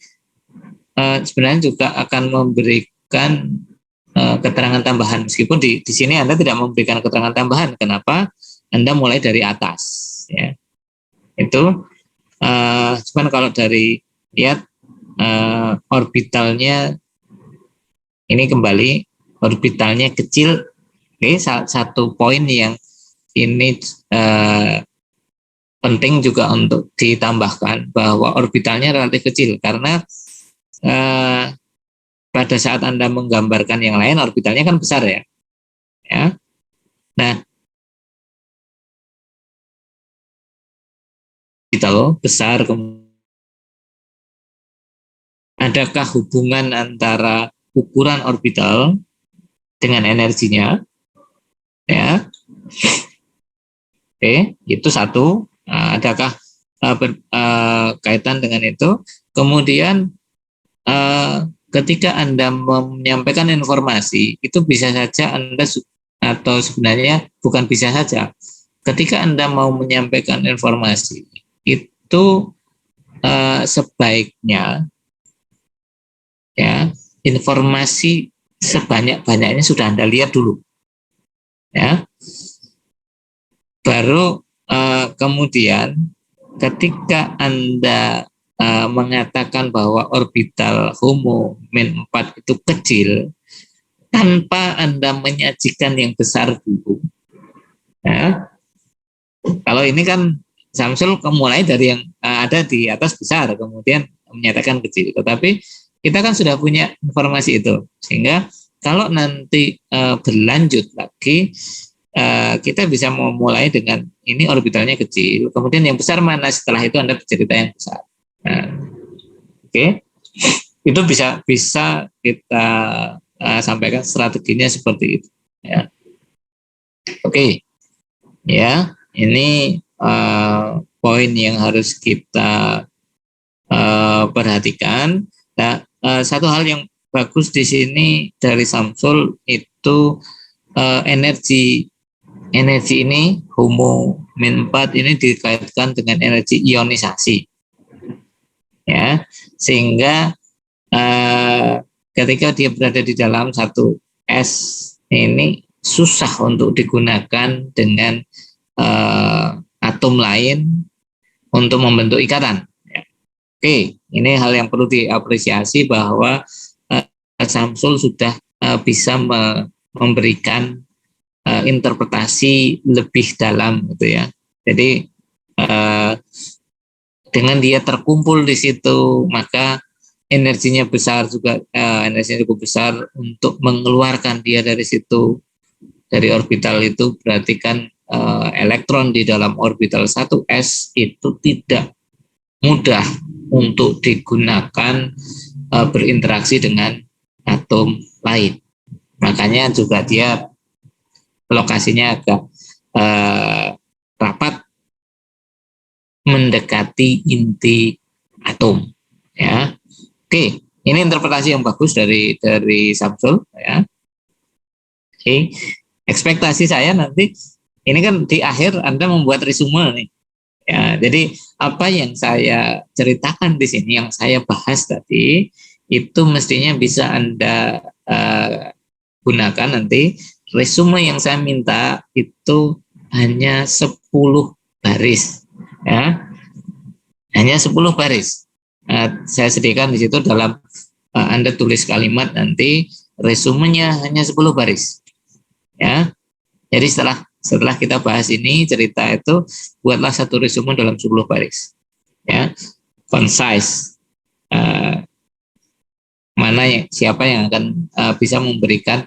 sebenarnya juga akan memberikan keterangan tambahan, meskipun di sini Anda tidak memberikan keterangan tambahan. Kenapa? Anda mulai dari atas ya. Itu cuman kalau dari lihat orbitalnya ini kembali orbitalnya kecil. Oke, satu poin yang ini penting juga untuk ditambahkan bahwa orbitalnya relatif kecil karena pada saat Anda menggambarkan yang lain orbitalnya kan besar ya. Ya. Nah, orbital besar, adakah hubungan antara ukuran orbital dengan energinya? Ya. Oke, itu satu. Adakah kaitan dengan itu? Kemudian ketika Anda menyampaikan informasi, itu bisa saja Anda, atau sebenarnya bukan bisa saja, ketika Anda mau menyampaikan informasi, itu sebaiknya ya informasi sebanyak-banyaknya sudah Anda lihat dulu. Ya. Baru kemudian ketika Anda mengatakan bahwa orbital HOMO min 4 itu kecil, tanpa Anda menyajikan yang besar dulu. Ya. Kalau ini kan Samsul mulai dari yang ada di atas besar, kemudian menyatakan kecil. Tetapi kita kan sudah punya informasi itu, sehingga kalau nanti berlanjut lagi, kita bisa memulai dengan ini orbitalnya kecil, kemudian yang besar mana, setelah itu Anda bercerita yang besar. Nah, oke. Itu bisa kita sampaikan strateginya seperti itu ya. Oke. Ya, ini poin yang harus kita perhatikan. Nah, satu hal yang bagus di sini dari Samsul itu energi ini HOMO min 4 ini dikaitkan dengan energi ionisasi ya, sehingga ketika dia berada di dalam satu S ini susah untuk digunakan dengan atom lain untuk membentuk ikatan ya. Oke, ini hal yang perlu diapresiasi bahwa Samsul sudah bisa memberikan interpretasi lebih dalam gitu ya. Jadi dengan dia terkumpul di situ, maka energinya besar juga, energinya cukup besar untuk mengeluarkan dia dari situ, dari orbital itu. Berarti kan elektron di dalam orbital 1s itu tidak mudah untuk digunakan berinteraksi dengan atom lain. Makanya juga dia lokasinya agak rapat mendekati inti atom, ya. Oke, ini interpretasi yang bagus dari Samsul, ya. Oke, ekspektasi saya nanti ini kan di akhir Anda membuat resume nih, ya. Jadi apa yang saya ceritakan di sini, yang saya bahas tadi, itu mestinya bisa Anda gunakan nanti. Resume yang saya minta itu hanya 10 baris, ya, hanya 10 baris. Saya sediakan di situ dalam Anda tulis kalimat nanti resumenya hanya 10 baris, ya. Jadi setelah kita bahas ini cerita itu, buatlah satu resume dalam 10 baris, ya, concise. Siapa yang akan bisa memberikan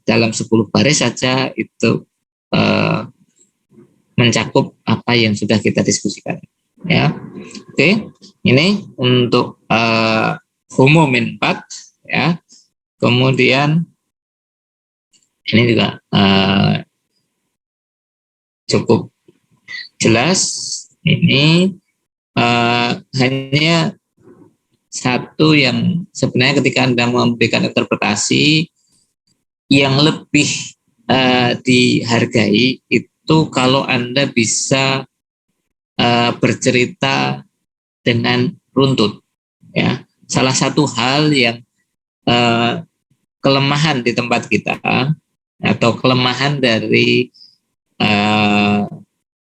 dalam 10 baris saja itu mencakup apa yang sudah kita diskusikan, ya. Oke, ini untuk HOMO min 4, ya. Kemudian ini juga cukup jelas. Ini hanya satu yang sebenarnya ketika Anda memberikan interpretasi yang lebih dihargai itu kalau Anda bisa bercerita dengan runtut, ya. Salah satu hal yang kelemahan di tempat kita atau kelemahan dari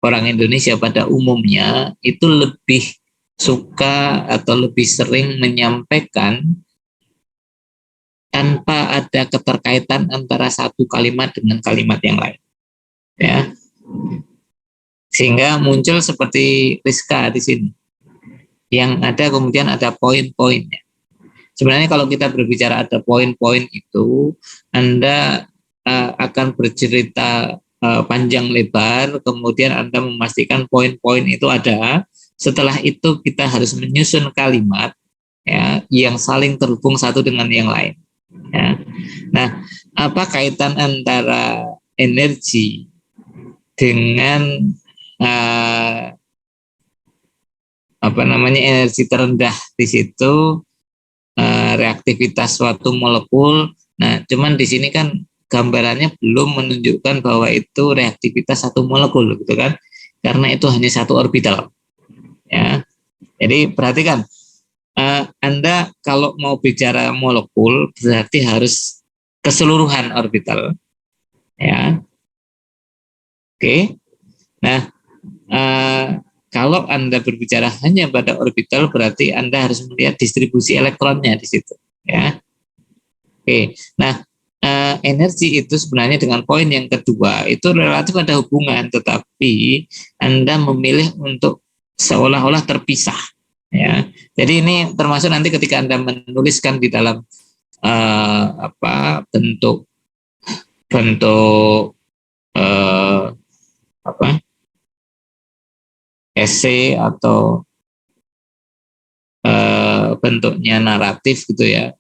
orang Indonesia pada umumnya itu lebih suka atau lebih sering menyampaikan tanpa ada keterkaitan antara satu kalimat dengan kalimat yang lain, ya. Sehingga muncul seperti Rizka di sini, yang ada kemudian ada poin-poinnya. Sebenarnya kalau kita berbicara ada poin-poin itu, Anda akan bercerita panjang lebar, kemudian Anda memastikan poin-poin itu ada. Setelah itu kita harus menyusun kalimat, ya, yang saling terhubung satu dengan yang lain, ya. Nah, apa kaitan antara energi dengan energi terendah di situ, reaktivitas suatu molekul. Nah, cuman di sini kan gambarannya belum menunjukkan bahwa itu reaktivitas satu molekul, gitu kan? Karena itu hanya satu orbital, ya. Jadi perhatikan, Anda kalau mau bicara molekul berarti harus keseluruhan orbital, ya. Oke. Nah, kalau Anda berbicara hanya pada orbital berarti Anda harus melihat distribusi elektronnya di situ, ya. Oke. Nah, energi itu sebenarnya dengan poin yang kedua itu relatif ada hubungan, tetapi Anda memilih untuk seolah-olah terpisah, ya. Jadi ini termasuk nanti ketika Anda menuliskan di dalam bentuk esai atau bentuknya naratif gitu, ya.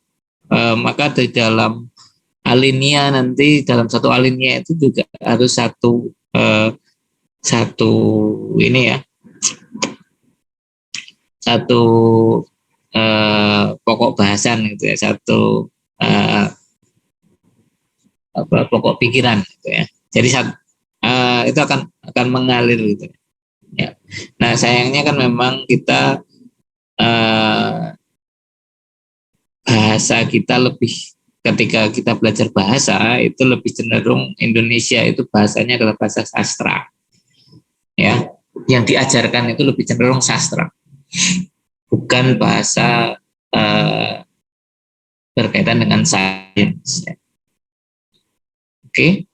Maka di dalam alinea nanti, dalam satu alinea itu juga harus satu ini, ya, satu pokok bahasan gitu, ya, satu pokok pikiran gitu, ya. Jadi itu akan mengalir gitu, ya. Nah, sayangnya kan memang kita bahasa kita lebih, ketika kita belajar bahasa itu lebih cenderung Indonesia itu bahasanya adalah bahasa sastra, ya. Yang diajarkan itu lebih cenderung sastra, bukan bahasa berkaitan dengan sains, ya. Oke,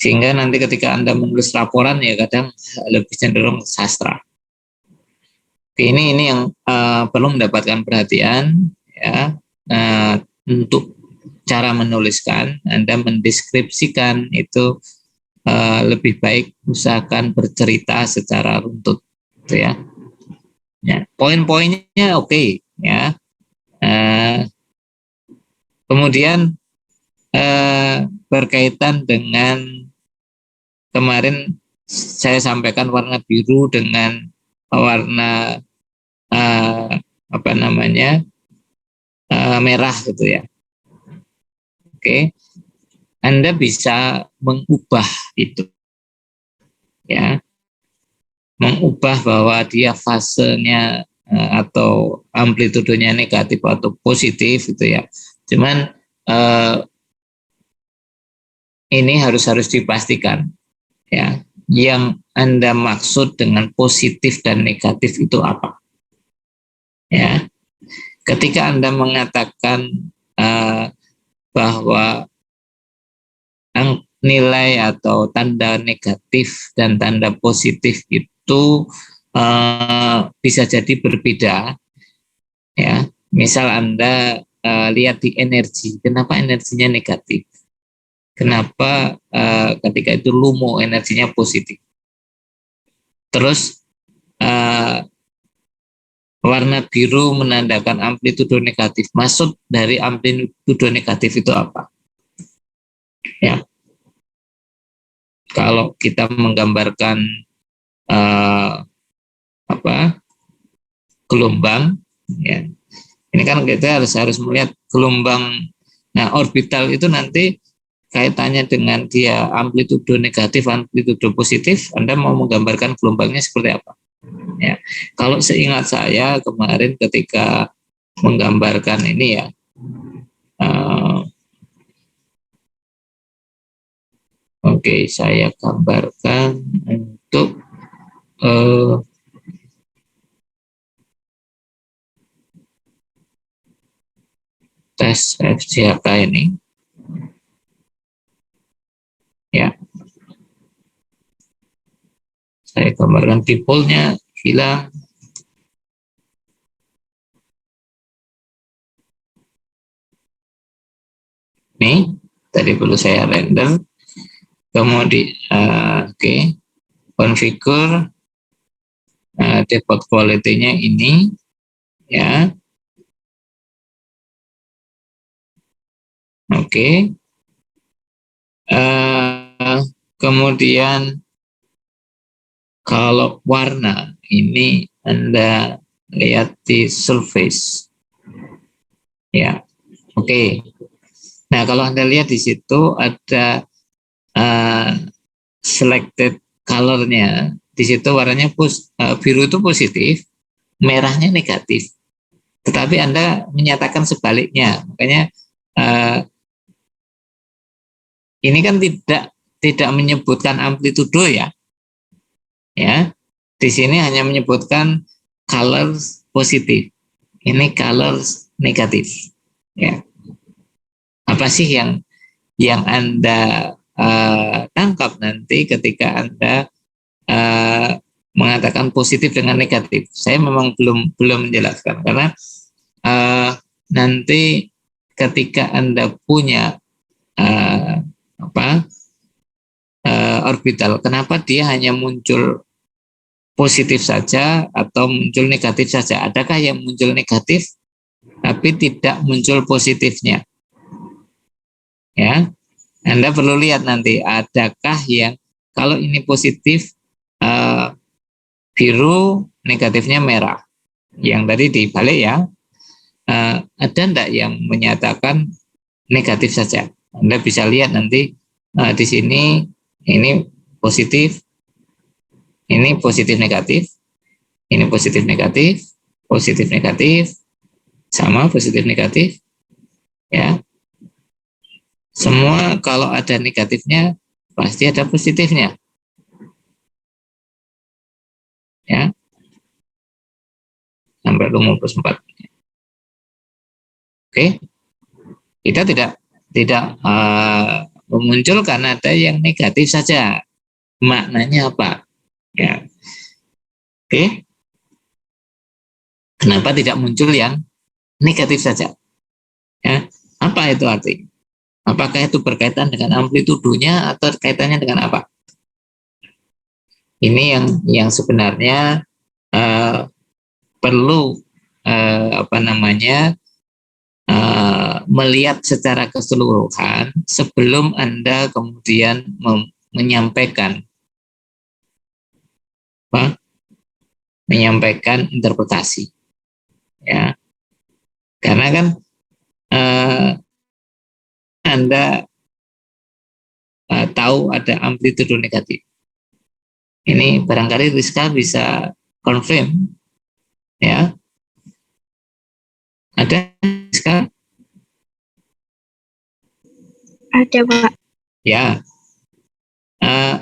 Sehingga nanti ketika Anda menulis laporan ya kadang lebih cenderung sastra. Ini yang perlu mendapatkan perhatian ya, untuk cara menuliskan. Anda mendeskripsikan itu lebih baik usahakan bercerita secara runtut, gitu ya. Ya, poin-poinnya oke, ya. Kemudian berkaitan dengan kemarin saya sampaikan warna biru dengan warna merah gitu ya. Oke, Anda bisa mengubah itu, ya, mengubah bahwa dia fasenya atau amplitudenya negatif atau positif gitu ya. Cuman ini harus dipastikan ya, yang Anda maksud dengan positif dan negatif itu apa? Ya, ketika Anda mengatakan bahwa nilai atau tanda negatif dan tanda positif itu bisa jadi berbeda, ya. Misal Anda lihat di energi, kenapa energinya negatif? Kenapa ketika itu lumo energinya positif? Terus warna biru menandakan amplitudo negatif. Maksud dari amplitudo negatif itu apa? Ya, kalau kita menggambarkan gelombang, ya, ini kan kita harus melihat gelombang. Nah, orbital itu nanti kaitannya dengan dia amplitudo negatif, amplitudo positif. Anda mau menggambarkan gelombangnya seperti apa? Ya, kalau seingat saya kemarin ketika menggambarkan ini ya, oke, saya gambarkan untuk tes FJK ini, ya. Saya gambarkan dipolnya hilang. Nih, tadi perlu saya render. Kemudian, oke, configure default quality-nya ini, ya. Oke. Kemudian kalau warna ini Anda lihat di surface, ya. Oke. Nah, kalau Anda lihat di situ ada selected color-nya. Di situ warnanya biru itu positif, merahnya negatif. Tetapi Anda menyatakan sebaliknya. Makanya ini kan tidak menyebutkan amplitudo ya. Ya. Di sini hanya menyebutkan colors positif. Ini colors negatif. Ya. Apa sih yang Anda tangkap nanti ketika Anda mengatakan positif dengan negatif? Saya memang belum menjelaskan karena nanti ketika Anda punya orbital, kenapa dia hanya muncul positif saja atau muncul negatif saja? Adakah yang muncul negatif tapi tidak muncul positifnya? Ya, Anda perlu lihat nanti adakah yang kalau ini positif biru, negatifnya merah. Yang tadi dibalik ya. Ada enggak yang menyatakan negatif saja? Anda bisa lihat nanti di sini ini positif, ini positif negatif, ini positif negatif, sama positif negatif, ya. Semua kalau ada negatifnya pasti ada positifnya, ya. Sampai 24. Oke, kita tidak memunculkan ada yang negatif saja. Maknanya apa? Ya. Oke. Kenapa tidak muncul yang negatif saja? Ya. Apa itu artinya? Apakah itu berkaitan dengan amplitudonya atau kaitannya dengan apa? Ini yang sebenarnya perlu melihat secara keseluruhan sebelum Anda kemudian menyampaikan interpretasi, ya. Karena kan Anda tahu ada amplitudo negatif. Ini barangkali Rizka bisa confirm, ya. Ada Rizka? Ada, Pak. Ya.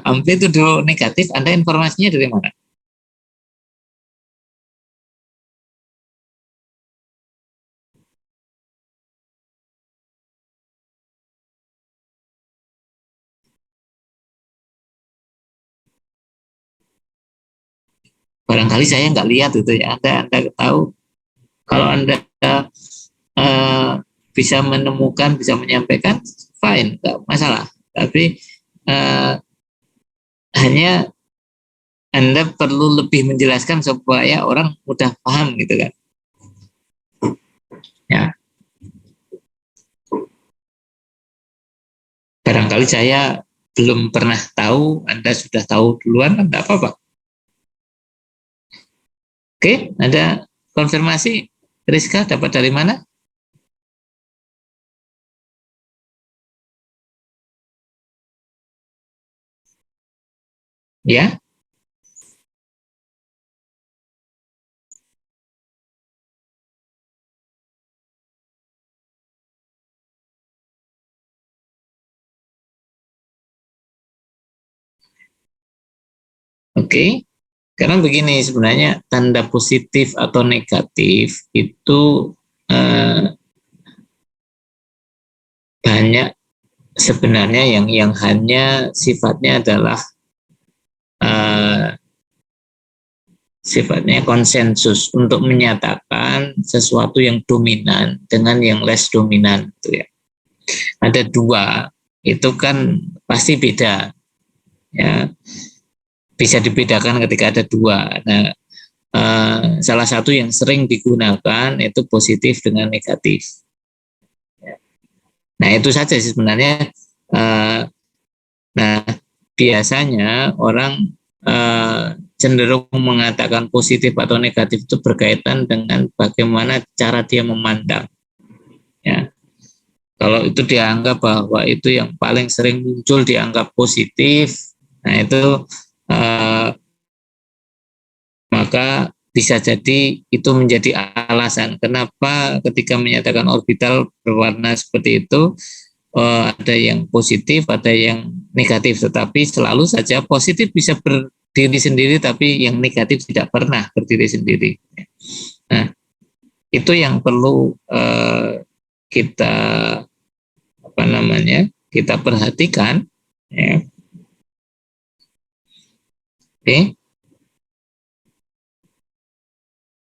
Amplitudo negatif, Anda informasinya dari mana? Barangkali saya nggak lihat itu ya. Anda tahu, kalau Anda bisa menemukan, bisa menyampaikan, fine, nggak masalah. Tapi hanya Anda perlu lebih menjelaskan supaya orang mudah paham gitu kan. Ya. Barangkali saya belum pernah tahu, Anda sudah tahu duluan, enggak apa-apa. Oke, ada konfirmasi? Rizka dapat dari mana? Ya. Oke. Karena begini, sebenarnya tanda positif atau negatif itu banyak sebenarnya yang hanya sifatnya adalah sifatnya konsensus untuk menyatakan sesuatu yang dominan dengan yang less dominan, gitu ya. Ada dua, itu kan pasti beda, ya. Bisa dibedakan ketika ada dua. Nah, salah satu yang sering digunakan itu positif dengan negatif. Nah, itu saja sih sebenarnya. Nah, biasanya orang cenderung mengatakan positif atau negatif itu berkaitan dengan bagaimana cara dia memandang. Ya. Kalau itu dianggap bahwa itu yang paling sering muncul dianggap positif, nah itu maka bisa jadi itu menjadi alasan kenapa ketika menyatakan orbital berwarna seperti itu ada yang positif, ada yang negatif, tetapi selalu saja positif bisa berdiri sendiri, tapi yang negatif tidak pernah berdiri sendiri. Nah, itu yang perlu kita kita perhatikan, ya. Oke.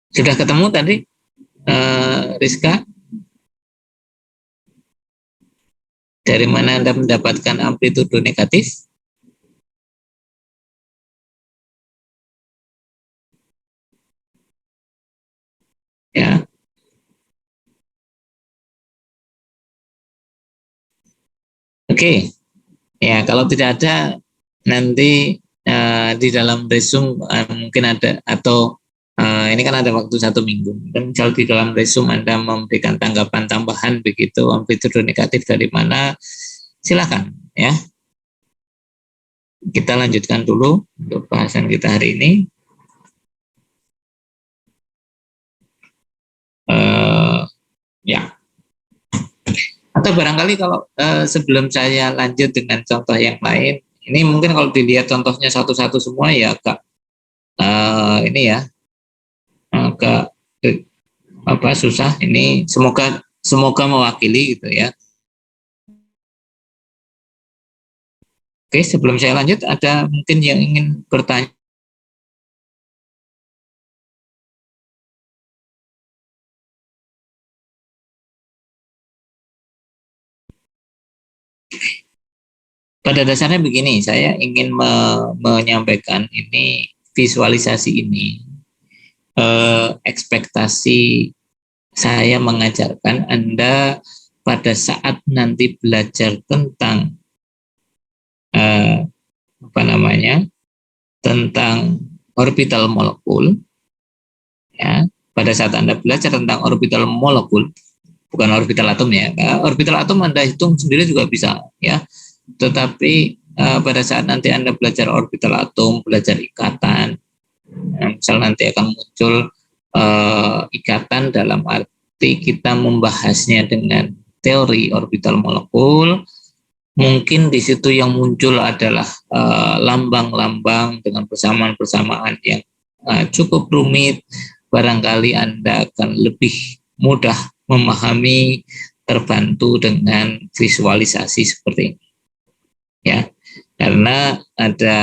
Sudah ketemu tadi, Rizka? Dari mana Anda mendapatkan amplitudo negatif? Ya. Oke. Ya, kalau tidak ada, nanti di dalam resume mungkin ada, atau ini kan ada waktu 1 minggu. Dan kalau di dalam resume Anda memberikan tanggapan tambahan begitu, amplitudo negatif dari mana, silakan, ya. Kita lanjutkan dulu untuk bahasan kita hari ini. Ya. Atau barangkali kalau sebelum saya lanjut dengan contoh yang lain, ini mungkin kalau dilihat contohnya satu-satu semua ya agak ini ya agak susah. Ini semoga mewakili gitu ya. Oke, sebelum saya lanjut, ada mungkin yang ingin bertanya? Pada dasarnya begini, saya ingin menyampaikan ini, visualisasi ini, ekspektasi saya mengajarkan Anda pada saat nanti belajar tentang tentang orbital molekul, ya. Pada saat Anda belajar tentang orbital molekul, bukan orbital atom ya. Orbital atom Anda hitung sendiri juga bisa, ya. Tetapi pada saat nanti Anda belajar orbital atom, belajar ikatan, misal nanti akan muncul ikatan dalam arti kita membahasnya dengan teori orbital molekul, mungkin di situ yang muncul adalah lambang-lambang dengan persamaan-persamaan yang cukup rumit, barangkali Anda akan lebih mudah memahami, terbantu dengan visualisasi seperti ini. Ya, karena ada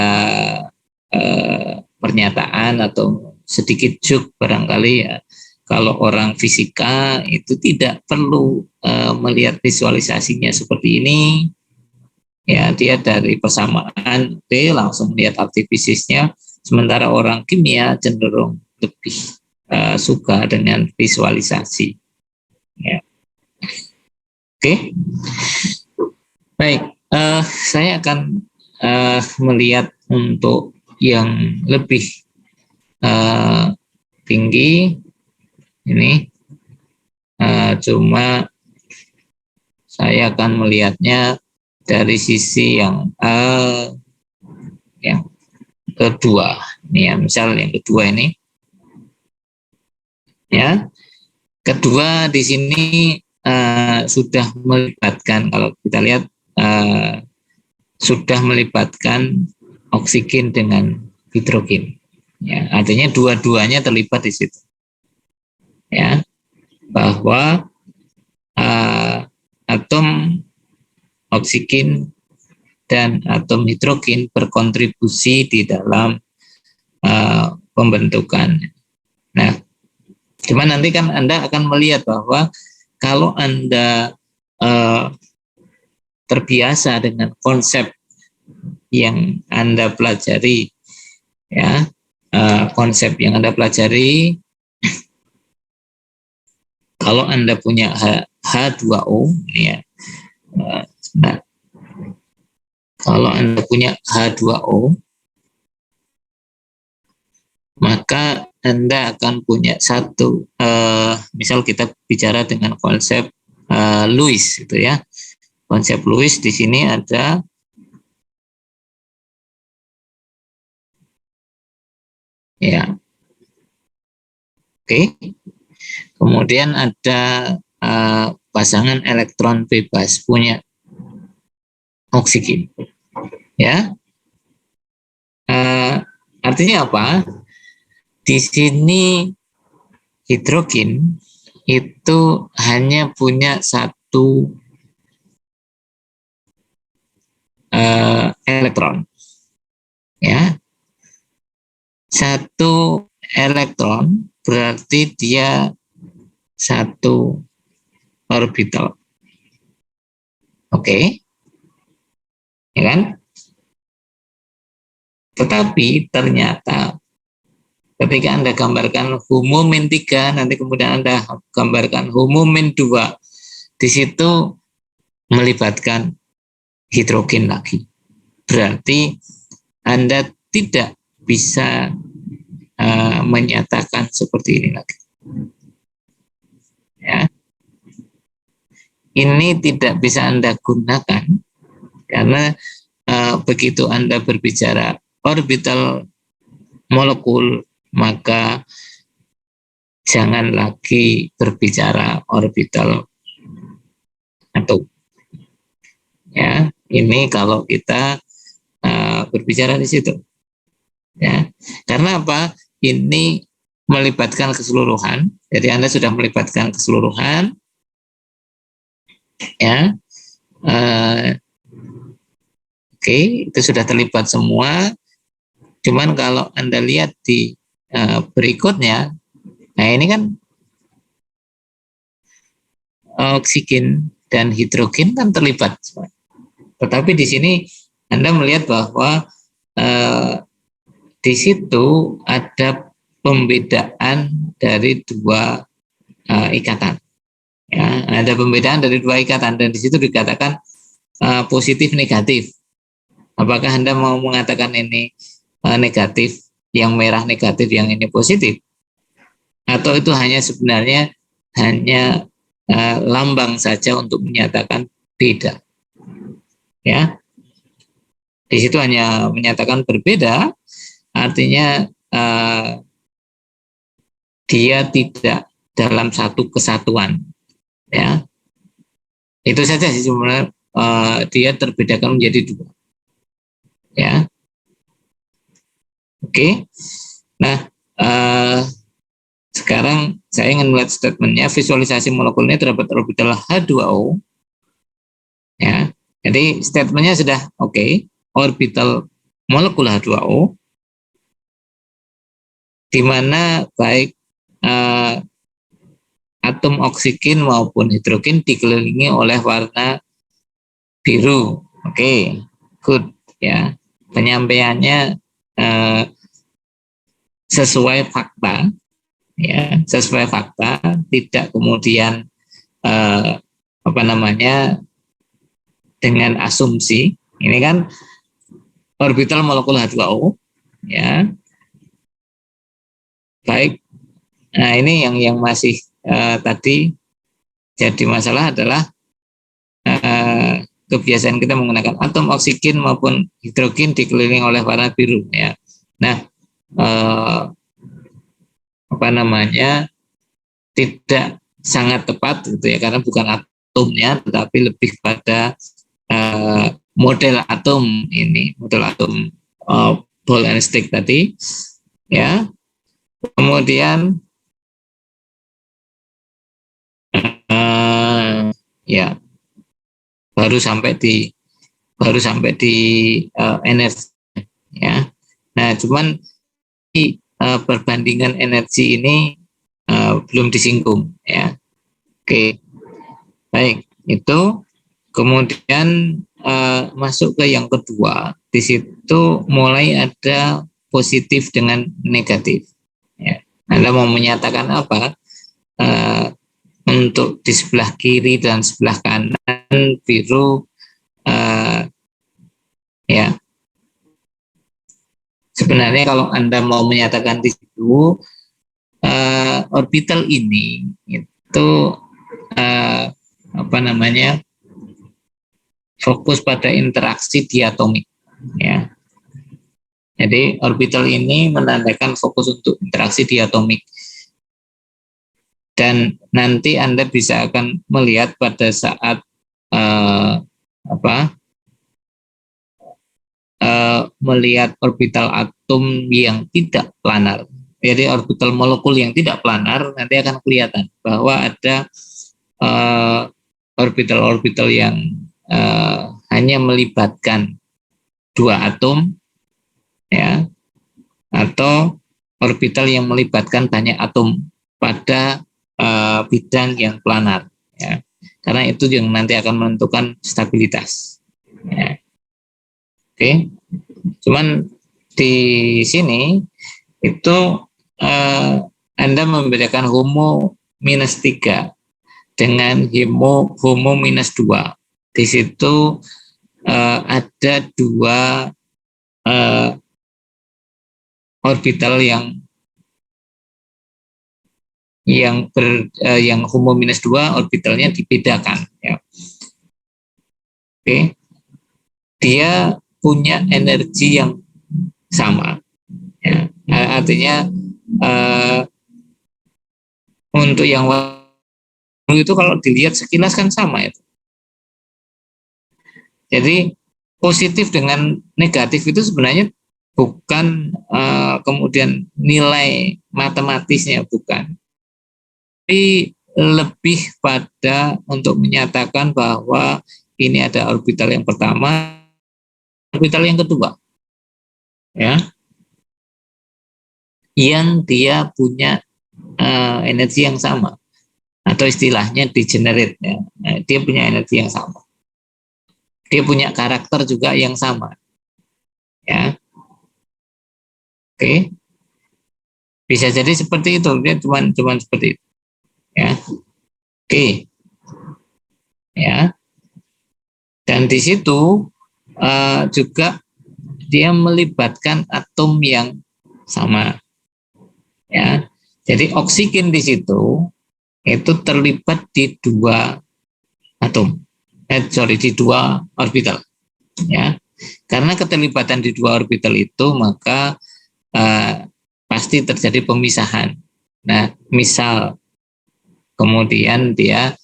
pernyataan atau sedikit joke barangkali ya, kalau orang fisika itu tidak perlu melihat visualisasinya seperti ini, ya dia dari persamaan langsung melihat aktivitasnya, sementara orang kimia cenderung lebih suka dengan visualisasi. Ya. Oke, baik. Saya akan melihat untuk yang lebih tinggi ini, cuma saya akan melihatnya dari sisi yang kedua. Ini ya, misal yang kedua ini, ya, kedua di sini sudah melibatkan, kalau kita lihat sudah melibatkan oksigen dengan hidrogen, ya, artinya dua-duanya terlibat di situ, ya, bahwa atom oksigen dan atom hidrogen berkontribusi di dalam pembentukan. Nah, cuman nanti kan Anda akan melihat bahwa kalau Anda terbiasa dengan konsep yang Anda pelajari, ya, konsep yang Anda pelajari, kalau Anda punya H2O, ya, nah, kalau Anda punya H2O, maka Anda akan punya satu, misal kita bicara dengan konsep Lewis, gitu ya. Konsep Lewis di sini ada ya, oke. Kemudian ada pasangan elektron bebas punya oksigen, ya. Artinya apa? Di sini hidrogen itu hanya punya satu elektron, ya, satu elektron berarti dia satu orbital, oke, ya kan? Tetapi ternyata ketika Anda gambarkan homomen 3, nanti kemudian Anda gambarkan homomen 2, di situ melibatkan hidrogen lagi. Berarti Anda tidak bisa menyatakan seperti ini lagi. Ya. Ini tidak bisa Anda gunakan karena begitu Anda berbicara orbital molekul, maka jangan lagi berbicara orbital atom. Ya, ini kalau kita berbicara di situ. Ya, karena apa? Ini melibatkan keseluruhan. Jadi Anda sudah melibatkan keseluruhan. Ya, Oke, itu sudah terlibat semua. Cuman kalau Anda lihat di berikutnya, nah ini kan oksigen dan hidrogen kan terlibat. Tetapi di sini Anda melihat bahwa di situ ada pembedaan dari dua ikatan. Ya, ada pembedaan dari dua ikatan dan di situ dikatakan positif negatif. Apakah Anda mau mengatakan ini negatif, yang merah negatif, yang ini positif? Atau itu hanya sebenarnya hanya lambang saja untuk menyatakan beda? Ya, di situ hanya menyatakan berbeda, artinya dia tidak dalam satu kesatuan. Ya, itu saja sih sebenarnya, dia terbedakan menjadi dua. Ya, oke. Nah, sekarang saya ingin melihat statementnya, visualisasi molekulnya terdapat orbital H2O. Ya, jadi statementnya sudah oke. Orbital molekul H2O, di mana baik atom oksigen maupun hidrogen dikelilingi oleh warna biru. Oke, good ya. Penyampaiannya sesuai fakta, ya, sesuai fakta, tidak kemudian dengan asumsi. Ini kan orbital molekul H2O, ya. Baik. Nah, ini yang masih tadi jadi masalah adalah kebiasaan kita menggunakan atom oksigen maupun hidrogen dikelilingi oleh warna biru, ya. Nah, tidak sangat tepat gitu ya, karena bukan atomnya tetapi lebih pada model atom ini, model atom ball and stick tadi, ya. Kemudian ya baru sampai di energi, ya. Nah, cuman di perbandingan energi ini belum disinggung, ya. Oke, baik, itu kemudian masuk ke yang kedua. Di situ mulai ada positif dengan negatif, ya. Anda mau menyatakan apa? Untuk di sebelah kiri dan sebelah kanan biru, ya. Sebenarnya kalau Anda mau menyatakan di situ orbital ini itu fokus pada interaksi diatomik, ya. Jadi orbital ini menandakan fokus untuk interaksi diatomik. Dan nanti Anda bisa akan melihat pada saat melihat orbital atom yang tidak planar. Jadi orbital molekul yang tidak planar nanti akan kelihatan bahwa ada orbital-orbital yang hanya melibatkan dua atom, ya, atau orbital yang melibatkan banyak atom pada bidang yang planar, ya. Karena itu yang nanti akan menentukan stabilitas, ya. Oke, cuman di sini itu Anda membedakan homo -3 dengan homo -2. Di situ ada dua orbital yang homo -2 orbitalnya dibedakan, ya. Oke, dia punya energi yang sama, ya. Artinya untuk yang itu kalau dilihat sekilas kan sama itu. Jadi positif dengan negatif itu sebenarnya bukan kemudian nilai matematisnya, bukan. Tapi lebih pada untuk menyatakan bahwa ini ada orbital yang pertama, orbital yang kedua, ya, yang dia punya energi yang sama, atau istilahnya degenerate, ya. Nah, dia punya energi yang sama, dia punya karakter juga yang sama, ya. Oke, bisa jadi seperti itu, dia cuman seperti itu, ya. Oke, ya. Dan di situ juga dia melibatkan atom yang sama, ya. Jadi oksigen di situ itu terlibat di dua atom, di dua orbital, ya. Karena keterlibatan di dua orbital itu, maka pasti terjadi pemisahan. Nah, misal kemudian dia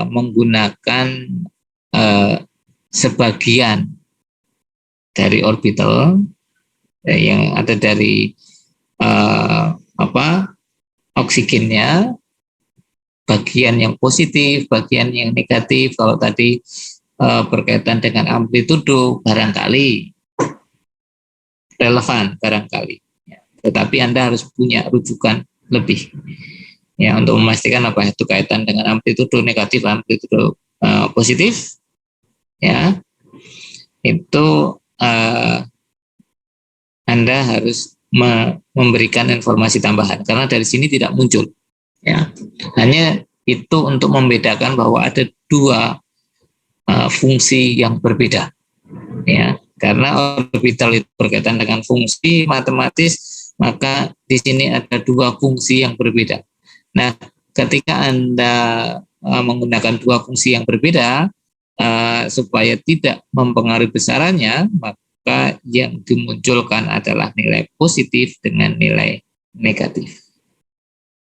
menggunakan sebagian dari orbital yang ada dari oksigennya, bagian yang positif, bagian yang negatif. Kalau tadi berkaitan dengan amplitudo barangkali relevan barangkali, ya. Tetapi Anda harus punya rujukan lebih, ya, untuk memastikan apa itu kaitan dengan amplitudo negatif, amplitudo positif, ya. Itu Anda harus memberikan informasi tambahan, karena dari sini tidak muncul, ya. Hanya itu untuk membedakan bahwa ada dua fungsi yang berbeda, ya. Karena orbital itu berkaitan dengan fungsi matematis, maka di sini ada dua fungsi yang berbeda. Nah, ketika Anda menggunakan dua fungsi yang berbeda, supaya tidak mempengaruhi besarannya, maka yang dimunculkan adalah nilai positif dengan nilai negatif.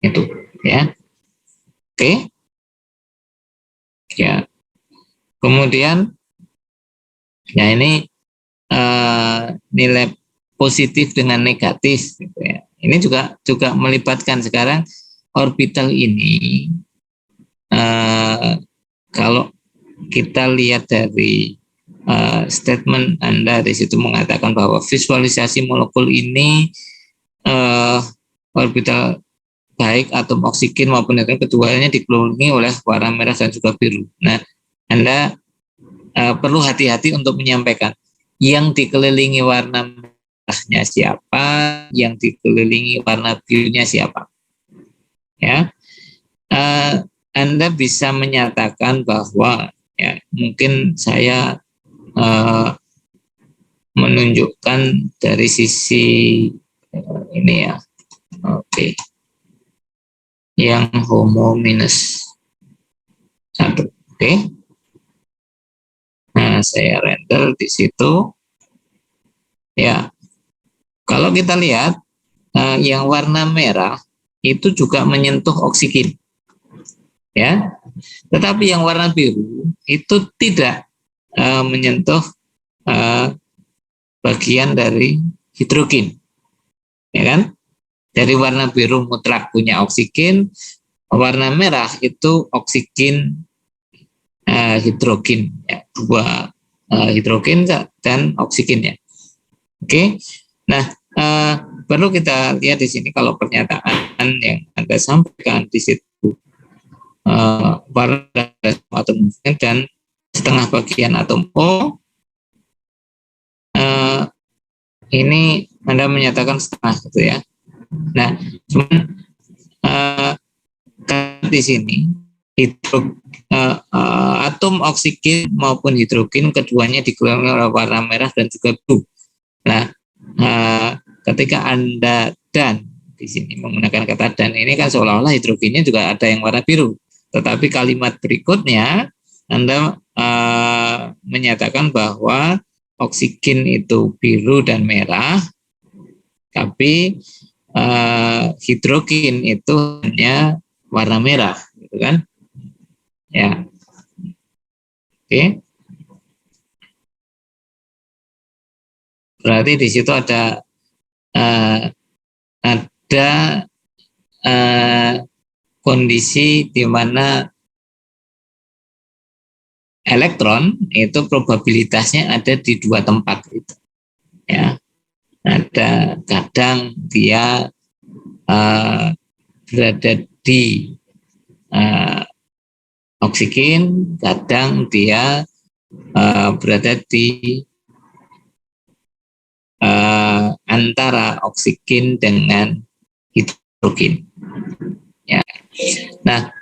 Itu, ya. Oke. Ya. Kemudian, ya, ini nilai positif dengan negatif, gitu, ya. Ini juga melibatkan sekarang orbital ini. Kalau kita lihat dari statement Anda di situ mengatakan bahwa visualisasi molekul ini orbital baik atom oksigen maupun neutron keduanya dikelilingi oleh warna merah dan juga biru. Nah, Anda perlu hati-hati untuk menyampaikan yang dikelilingi warna merahnya siapa, yang dikelilingi warna birunya siapa, ya. Anda bisa menyatakan bahwa, ya, mungkin saya menunjukkan dari sisi ini, ya. Oke. Yang HOMO minus 1. Oke. Nah, saya render di situ. Ya. Kalau kita lihat yang warna merah itu juga menyentuh oksigen. Ya. Tetapi yang warna biru itu tidak menyentuh bagian dari hidrogen. Ya kan? Dari warna biru mutlak punya oksigen, warna merah itu oksigen hidrogen, ya, dua hidrogen dan oksigennya. Oke. Nah, perlu kita lihat di sini kalau pernyataan yang Anda sampaikan di situ warna atom dan setengah bagian atom O, ini Anda menyatakan setengah, gitu, ya. Nah, cuman di sini atom oksigen maupun hidrogen keduanya dikelilingi oleh warna merah dan juga biru. Nah, ketika Anda dan di sini menggunakan kata dan, ini kan seolah-olah hidrogennya juga ada yang warna biru. Tetapi kalimat berikutnya Anda menyatakan bahwa oksigen itu biru dan merah, tapi hidrogen itu hanya warna merah, gitu kan? Ya, oke. Berarti di situ ada kondisi di mana elektron itu probabilitasnya ada di dua tempat itu. Ya, ada kadang dia berada di oksigen, kadang dia berada di antara oksigen dengan hidrogen. Ya. Nah,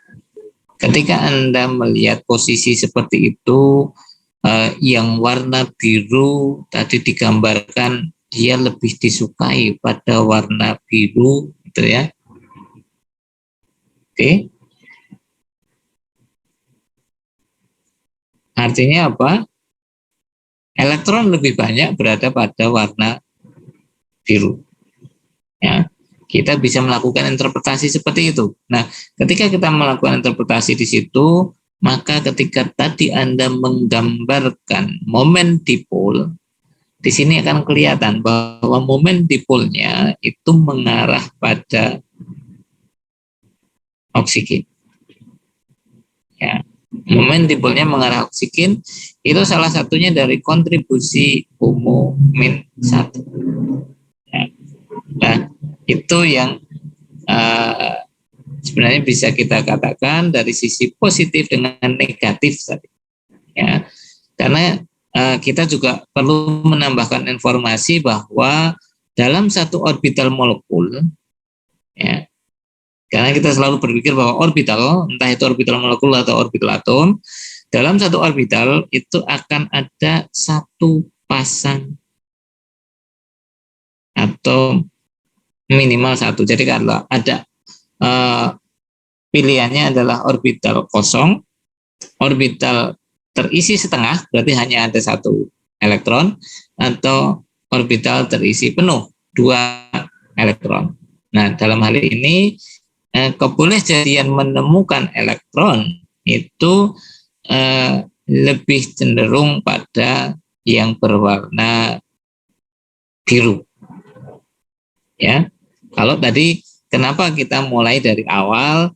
ketika Anda melihat posisi seperti itu, yang warna biru tadi digambarkan dia lebih disukai pada warna biru, gitu ya. Oke. Artinya apa? Elektron lebih banyak berada pada warna biru. Ya, kita bisa melakukan interpretasi seperti itu. Nah, ketika kita melakukan interpretasi di situ, maka ketika tadi Anda menggambarkan momen dipol, di sini akan kelihatan bahwa momen dipolnya itu mengarah pada oksigen. Ya, momen dipolnya mengarah oksigen itu salah satunya dari kontribusi HOMO min 1. Ya. Nah, itu yang sebenarnya bisa kita katakan dari sisi positif dengan negatif tadi. Ya, karena kita juga perlu menambahkan informasi bahwa dalam satu orbital molekul, ya, karena kita selalu berpikir bahwa orbital, entah itu orbital molekul atau orbital atom, dalam satu orbital itu akan ada satu pasang atau minimal satu. Jadi kalau ada pilihannya adalah orbital kosong, orbital terisi setengah, berarti hanya ada satu elektron, atau orbital terisi penuh, 2 elektron. Nah, dalam hal ini kebolehjadian menemukan elektron itu lebih cenderung pada yang berwarna biru. Ya, kalau tadi kenapa kita mulai dari awal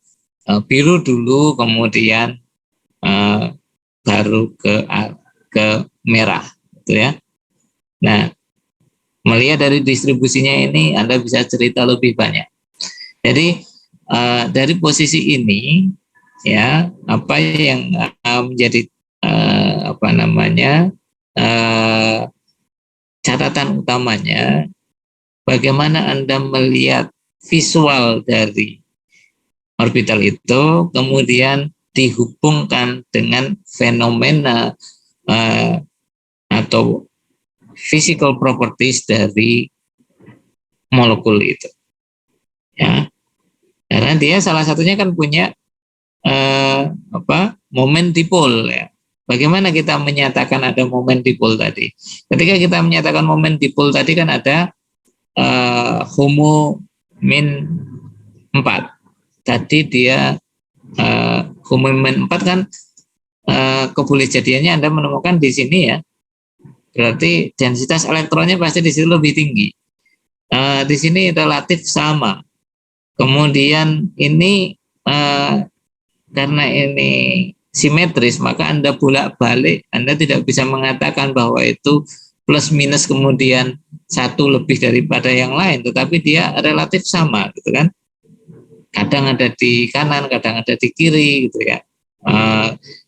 biru dulu, kemudian baru ke merah, gitu ya. Nah, melihat dari distribusinya ini, Anda bisa cerita lebih banyak. Jadi dari posisi ini, ya, apa yang menjadi catatan utamanya, bagaimana Anda melihat visual dari orbital itu, kemudian dihubungkan dengan fenomena atau physical properties dari molekul itu. Ya, karena dia salah satunya kan punya momen dipol, ya. Bagaimana kita menyatakan ada momen dipol tadi? Ketika kita menyatakan momen dipol tadi kan ada HOMO min 4. Tadi dia HOMO min 4 kan kebolehjadiannya Anda menemukan di sini, ya. Berarti densitas elektronnya pasti di situ lebih tinggi. Di sini relatif sama. Kemudian ini karena ini simetris, maka Anda bolak-balik, Anda tidak bisa mengatakan bahwa itu plus minus kemudian satu lebih daripada yang lain, tetapi dia relatif sama, gitu kan. Kadang ada di kanan, kadang ada di kiri, gitu ya.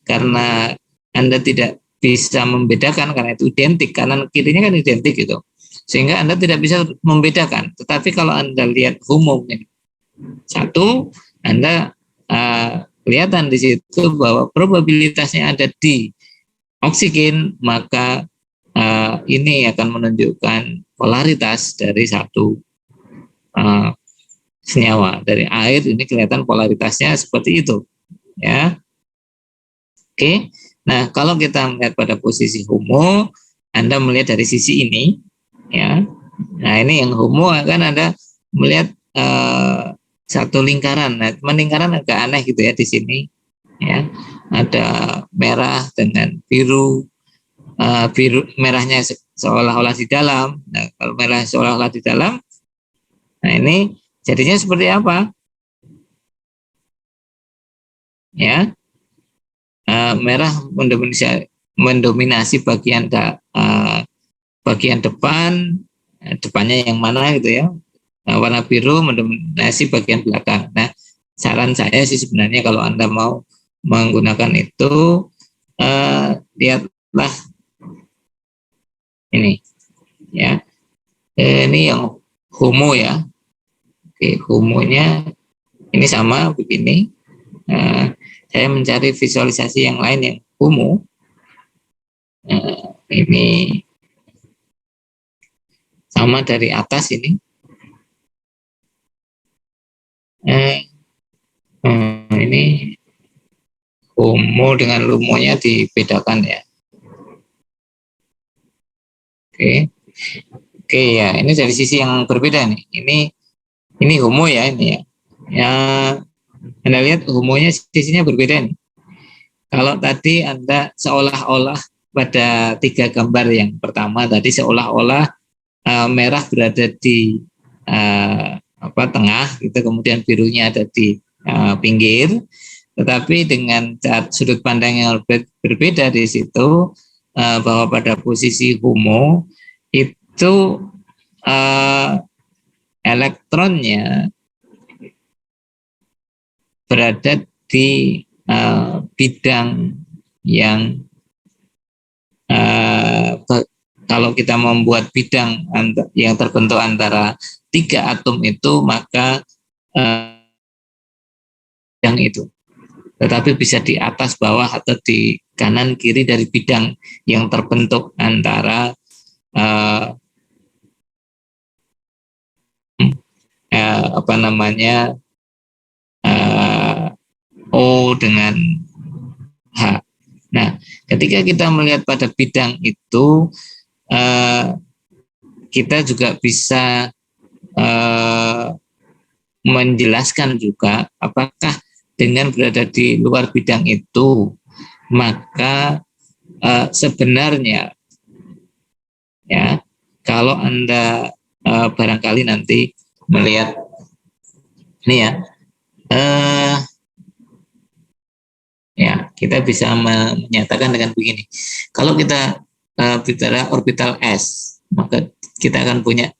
Karena Anda tidak bisa membedakan karena itu identik, kanan kirinya kan identik gitu, sehingga Anda tidak bisa membedakan. Tetapi kalau Anda lihat HOMO min 1, Anda kelihatan di situ bahwa probabilitasnya ada di oksigen, maka ini akan menunjukkan polaritas dari satu senyawa. Dari air ini kelihatan polaritasnya seperti itu, ya. Oke. Nah, kalau kita melihat pada posisi HOMO, Anda melihat dari sisi ini, ya. Nah, ini yang HOMO kan Anda melihat satu lingkaran. Nah, lingkaran agak aneh gitu ya di sini, ya. Ada merah dengan biru, biru merahnya seolah-olah di dalam. Nah, kalau merah seolah-olah di dalam, nah ini jadinya seperti apa? Ya, merah mendominasi bagian depan, depannya yang mana gitu ya. Warna biru mendominasi bagian belakang. Nah, saran saya sih sebenarnya kalau Anda mau menggunakan itu, lihatlah ini ya. Ini yang homo ya. Oke, homonya ini sama begini. Saya mencari visualisasi yang lain yang homo. Ini sama dari atas ini. Ini homo dengan lumonya dibedakan ya. Oke ya, ini dari sisi yang berbeda nih. Ini homo ya ini ya. Ya, Anda lihat homonya sisinya berbeda nih. Kalau tadi Anda seolah-olah pada 3 gambar yang pertama tadi seolah-olah merah berada di tengah, gitu, kemudian birunya ada di pinggir. Tetapi dengan sudut pandang yang berbeda di situ, bahwa pada posisi homo itu elektronnya berada di bidang yang kalau kita membuat bidang yang terbentuk antara 3 atom itu, maka bidang itu, tetapi bisa di atas bawah atau di kanan kiri dari bidang yang terbentuk antara O dengan H. Nah, ketika kita melihat pada bidang itu, kita juga bisa menjelaskan juga apakah dengan berada di luar bidang itu, maka sebenarnya ya, kalau Anda barangkali nanti melihat ini ya, ya kita bisa menyatakan dengan begini. Kalau kita bicara orbital S, maka kita akan punya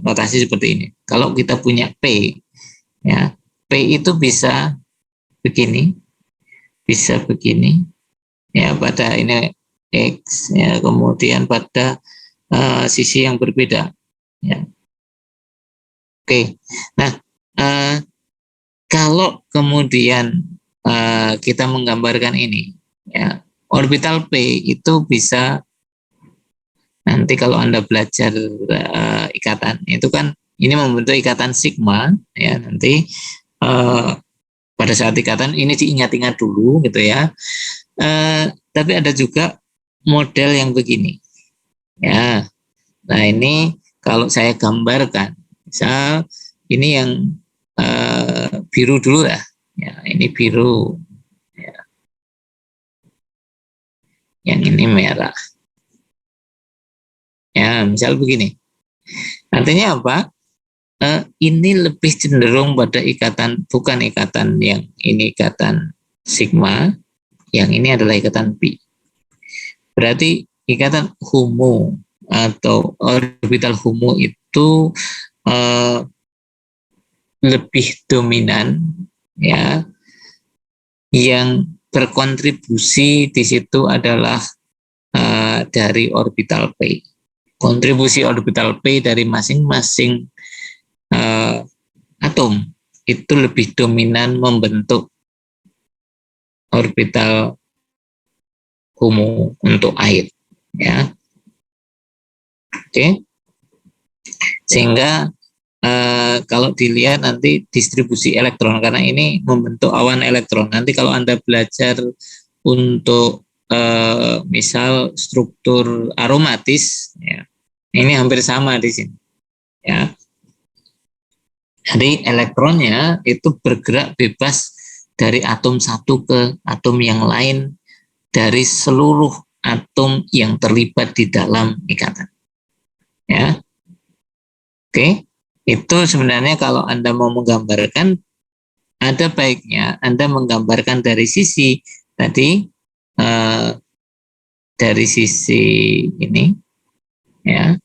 notasi seperti ini. Kalau kita punya P, ya, P itu bisa begini, bisa begini, ya, pada ini X, ya, kemudian pada sisi yang berbeda, ya. Oke, nah kalau kemudian kita menggambarkan ini, ya, orbital P itu bisa, nanti kalau Anda belajar ikatan itu kan ini membentuk ikatan sigma, ya, nanti pada saat ikatan ini diingat-ingat dulu gitu ya. Tapi ada juga model yang begini, ya. Nah, ini kalau saya gambarkan, misal ini yang biru dulu ya, ini biru, ya. Yang ini merah, ya, misal begini. Artinya apa? Ini lebih cenderung pada ikatan, bukan ikatan yang ini ikatan sigma, yang ini adalah ikatan pi. Berarti ikatan homo atau orbital homo itu lebih dominan, ya. Yang berkontribusi di situ adalah dari orbital P. Kontribusi orbital P dari masing-masing atom itu lebih dominan membentuk orbital homo untuk air, ya. Oke. Sehingga kalau dilihat nanti distribusi elektron, karena ini membentuk awan elektron. Nanti kalau Anda belajar untuk misal struktur aromatis, ya, ini hampir sama di sini, ya. Jadi elektronnya itu bergerak bebas dari atom satu ke atom yang lain dari seluruh atom yang terlibat di dalam ikatan, ya. Oke, itu sebenarnya kalau Anda mau menggambarkan, ada baiknya Anda menggambarkan dari sisi tadi dari sisi ini, ya.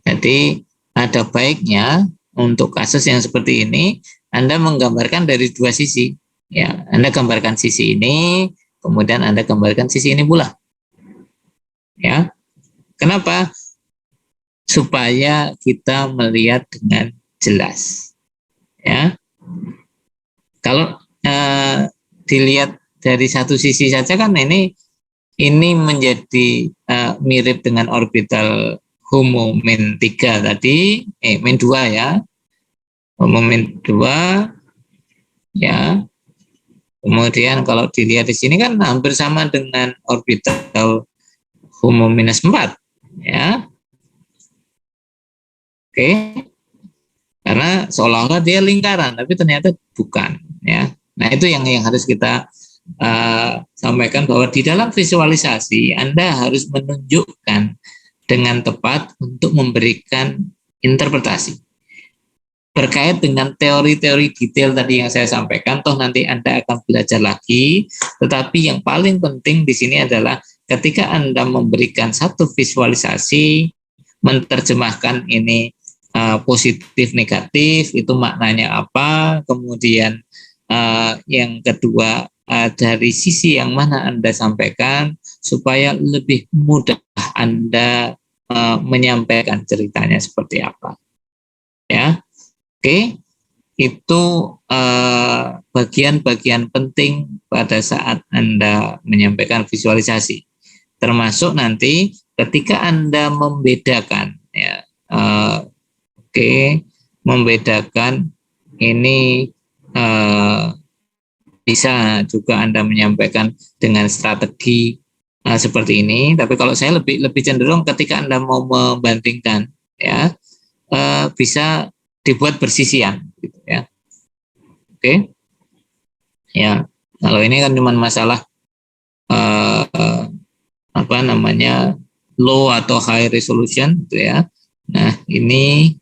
Jadi ada baiknya untuk kasus yang seperti ini Anda menggambarkan dari dua sisi, ya. Anda gambarkan sisi ini, kemudian Anda gambarkan sisi ini pula, ya. Kenapa? Supaya kita melihat dengan jelas, ya. Kalau dilihat dari satu sisi saja kan ini menjadi mirip dengan orbital HOMO min 3 tadi, min 2 ya. HOMO min 2 ya. Kemudian kalau dilihat di sini kan hampir sama dengan orbital HOMO minus 4 ya. Oke. Karena seolah-olah dia lingkaran tapi ternyata bukan ya. Nah, itu yang harus kita sampaikan, bahwa di dalam visualisasi Anda harus menunjukkan dengan tepat untuk memberikan interpretasi berkait dengan teori-teori detail tadi yang saya sampaikan. Toh nanti Anda akan belajar lagi, tetapi yang paling penting di sini adalah ketika Anda memberikan satu visualisasi, menerjemahkan ini positif negatif itu maknanya apa, kemudian yang kedua dari sisi yang mana Anda sampaikan supaya lebih mudah Anda menyampaikan ceritanya seperti apa, ya. Oke, itu bagian-bagian penting pada saat Anda menyampaikan visualisasi, termasuk nanti ketika Anda membedakan, ya. Membedakan ini bisa juga Anda menyampaikan dengan strategi seperti ini. Tapi kalau saya lebih cenderung ketika Anda mau membandingkan, ya, bisa dibuat bersisian, gitu ya. Oke, ya. Kalau ini kan cuma masalah apa namanya low atau high resolution, gitu ya. Nah, ini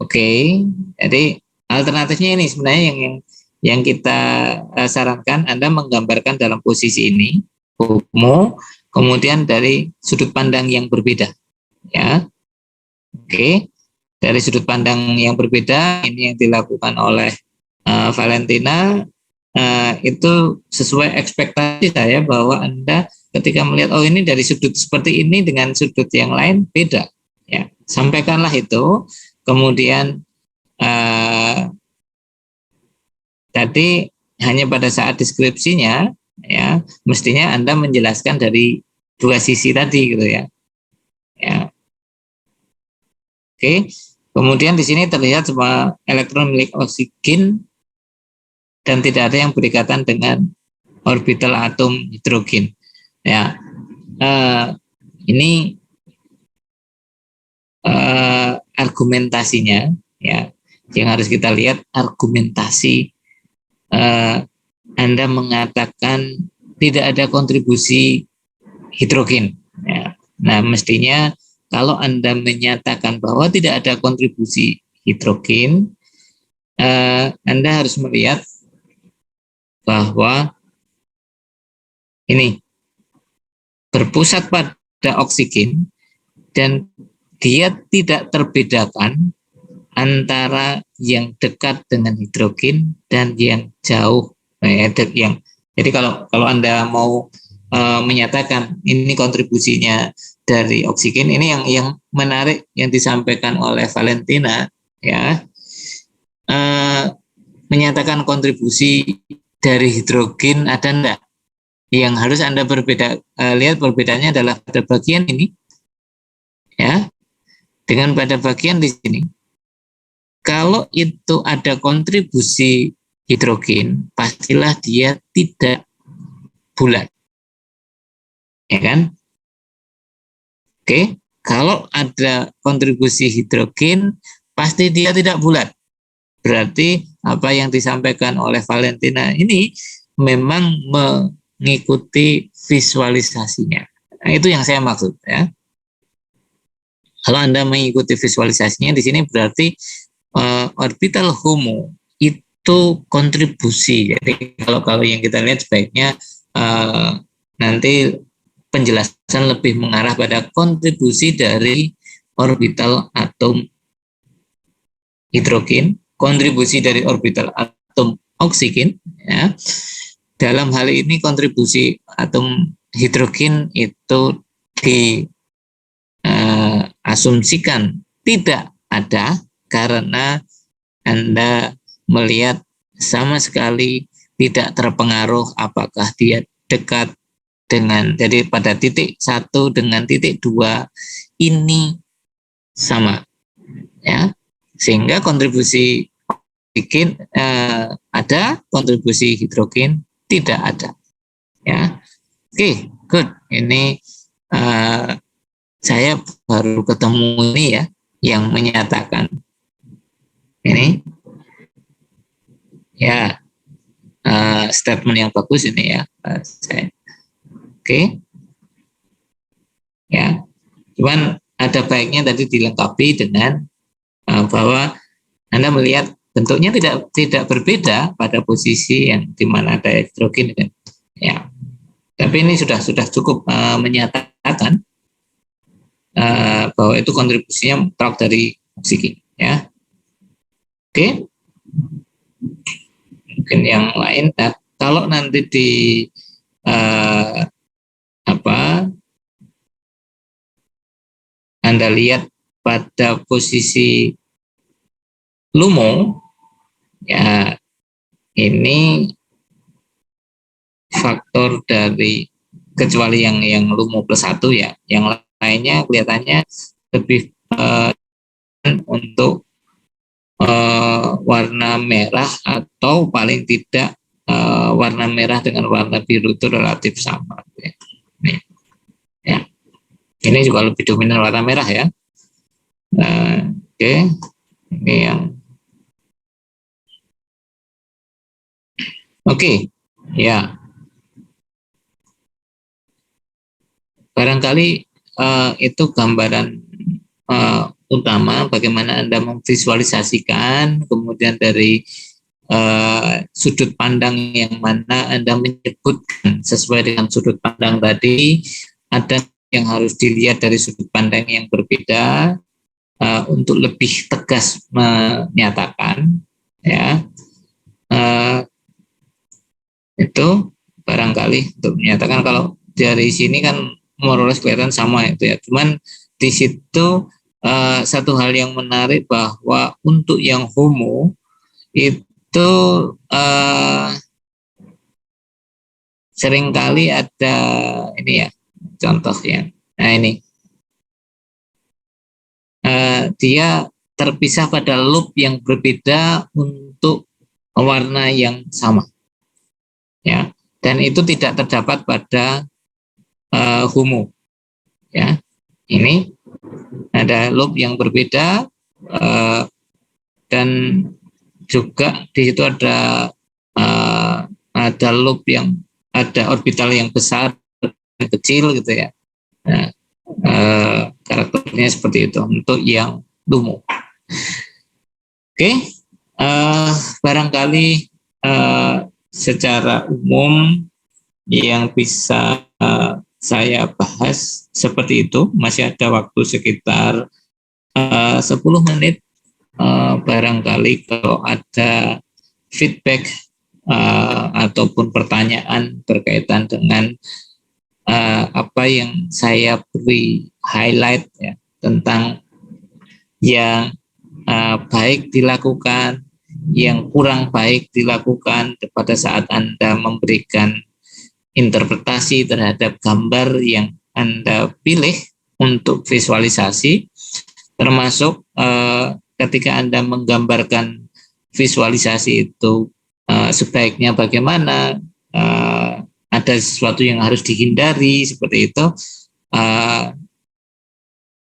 oke. Jadi alternatifnya ini sebenarnya yang kita sarankan Anda menggambarkan dalam posisi ini HOMO, kemudian dari sudut pandang yang berbeda, ya. Oke, dari sudut pandang yang berbeda ini yang dilakukan oleh Valentina, itu sesuai ekspektasi saya bahwa Anda ketika melihat ini dari sudut seperti ini dengan sudut yang lain beda, ya. Sampaikanlah itu. Kemudian tadi hanya pada saat deskripsinya, ya, mestinya Anda menjelaskan dari dua sisi tadi, gitu ya. Ya. Oke. Kemudian di sini terlihat semua elektron milik oksigen dan tidak ada yang berikatan dengan orbital atom hidrogen. Ya. Ini argumentasinya, ya, yang harus kita lihat argumentasi. Anda mengatakan tidak ada kontribusi hidrogen, ya. Nah, mestinya kalau Anda menyatakan bahwa tidak ada kontribusi hidrogen, Anda harus melihat bahwa ini berpusat pada oksigen dan dia tidak terbedakan antara yang dekat dengan hidrogen dan yang jauh. Jadi kalau Anda mau menyatakan ini kontribusinya dari oksigen, ini yang menarik yang disampaikan oleh Valentina, ya, menyatakan kontribusi dari hidrogen ada enggak? Yang harus Anda lihat perbedaannya adalah pada bagian ini, ya, dengan pada bagian di sini. Kalau itu ada kontribusi hidrogen, pastilah dia tidak bulat, ya kan? Oke, kalau ada kontribusi hidrogen, pasti dia tidak bulat. Berarti apa yang disampaikan oleh Valentina ini memang mengikuti visualisasinya. Nah, itu yang saya maksud, ya. Kalau Anda mengikuti visualisasinya di sini berarti orbital HOMO itu itu kontribusi. Jadi kalau yang kita lihat sebaiknya nanti penjelasan lebih mengarah pada kontribusi dari orbital atom hidrogen, kontribusi dari orbital atom oksigen. Ya. Dalam hal ini kontribusi atom hidrogen itu diasumsikan tidak ada karena Anda melihat sama sekali tidak terpengaruh apakah dia dekat dengan, jadi pada titik 1 dengan titik 2 ini sama, ya, sehingga kontribusi oksigen ada, kontribusi hidrogen tidak ada, ya. Oke, good. Ini saya baru ketemu ini ya yang menyatakan ini, ya, statement yang bagus ini ya. Oke, ya. Cuman ada baiknya tadi dilengkapi dengan bahwa Anda melihat bentuknya tidak berbeda pada posisi yang dimana ada hidrogen, ya. Tapi ini sudah cukup menyatakan bahwa itu kontribusinya mutlak dari oksigen, ya. Oke. Mungkin yang lain. Nah, kalau nanti di Anda lihat pada posisi LUMO, ya, ini faktor dari, kecuali yang LUMO +1 ya, yang lainnya kelihatannya lebih untuk warna merah atau paling tidak warna merah dengan warna biru itu relatif sama. Ya. Ini juga lebih dominan warna merah ya. Oke. Ini yang oke. Ya. Barangkali itu gambaran utama bagaimana Anda memvisualisasikan, kemudian dari sudut pandang yang mana Anda menyebutkan sesuai dengan sudut pandang tadi, ada yang harus dilihat dari sudut pandang yang berbeda untuk lebih tegas menyatakan, ya, itu barangkali untuk menyatakan. Kalau dari sini kan more or less kelihatan sama itu ya, cuman di situ satu hal yang menarik bahwa untuk yang HOMO itu seringkali ada ini ya contohnya. Nah ini dia terpisah pada loop yang berbeda untuk warna yang sama, ya, dan itu tidak terdapat pada HOMO, ya. Ini ada loop yang berbeda dan juga di situ ada loop yang ada orbital yang besar dan kecil gitu ya. Nah, karakternya seperti itu untuk yang LUMO. Oke, barangkali secara umum yang bisa saya bahas seperti itu. Masih ada waktu sekitar 10 menit. Barangkali kalau ada feedback ataupun pertanyaan berkaitan dengan apa yang saya beri highlight ya, tentang yang baik dilakukan, yang kurang baik dilakukan pada saat Anda memberikan interpretasi terhadap gambar yang Anda pilih untuk visualisasi, termasuk ketika Anda menggambarkan visualisasi itu sebaiknya bagaimana, ada sesuatu yang harus dihindari seperti itu.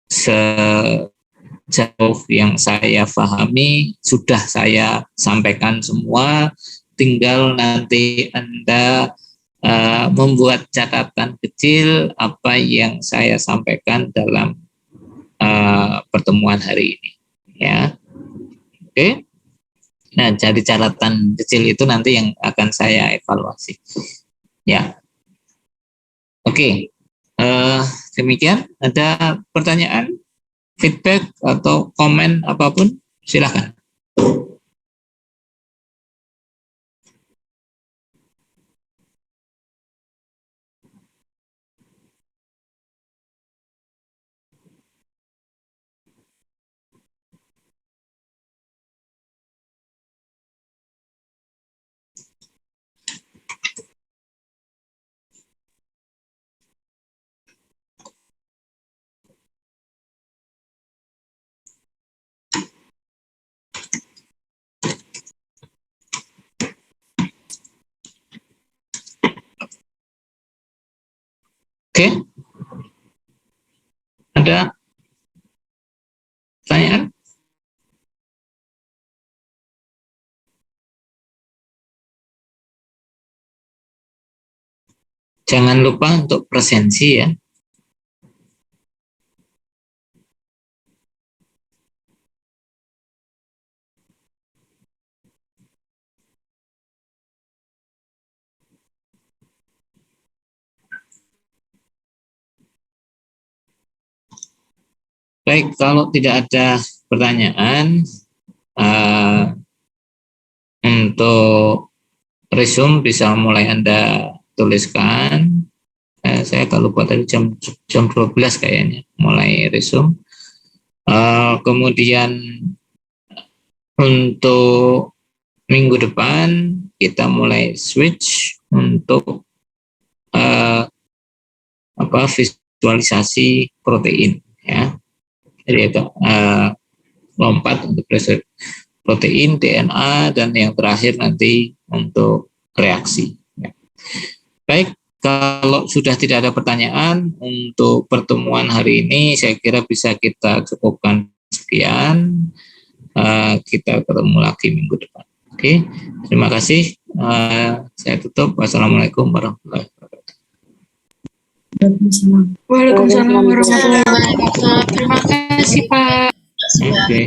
Sejauh yang saya pahami sudah saya sampaikan semua, tinggal nanti Anda membuat catatan kecil apa yang saya sampaikan dalam pertemuan hari ini, ya. Oke. Nah, jadi catatan kecil itu nanti yang akan saya evaluasi. Ya, oke. Demikian. Ada pertanyaan, feedback atau komen apapun, silakan. Oke. Ada pertanyaan? Jangan lupa untuk presensi ya. Baik, kalau tidak ada pertanyaan, untuk resume bisa mulai Anda tuliskan. Saya agak lupa tadi jam 12 kayaknya mulai resume. Kemudian untuk minggu depan kita mulai switch untuk visualisasi protein ya. Jadi itu lompat untuk protein, DNA, dan yang terakhir nanti untuk reaksi. Ya. Baik, kalau sudah tidak ada pertanyaan untuk pertemuan hari ini, saya kira bisa kita cukupkan sekian. Kita ketemu lagi minggu depan. Oke, terima kasih. Saya tutup. Wassalamualaikum warahmatullahi wabarakatuh. Waalaikumsalam warahmatullahi wabarakatuh. Terima kasih Pak. Oke.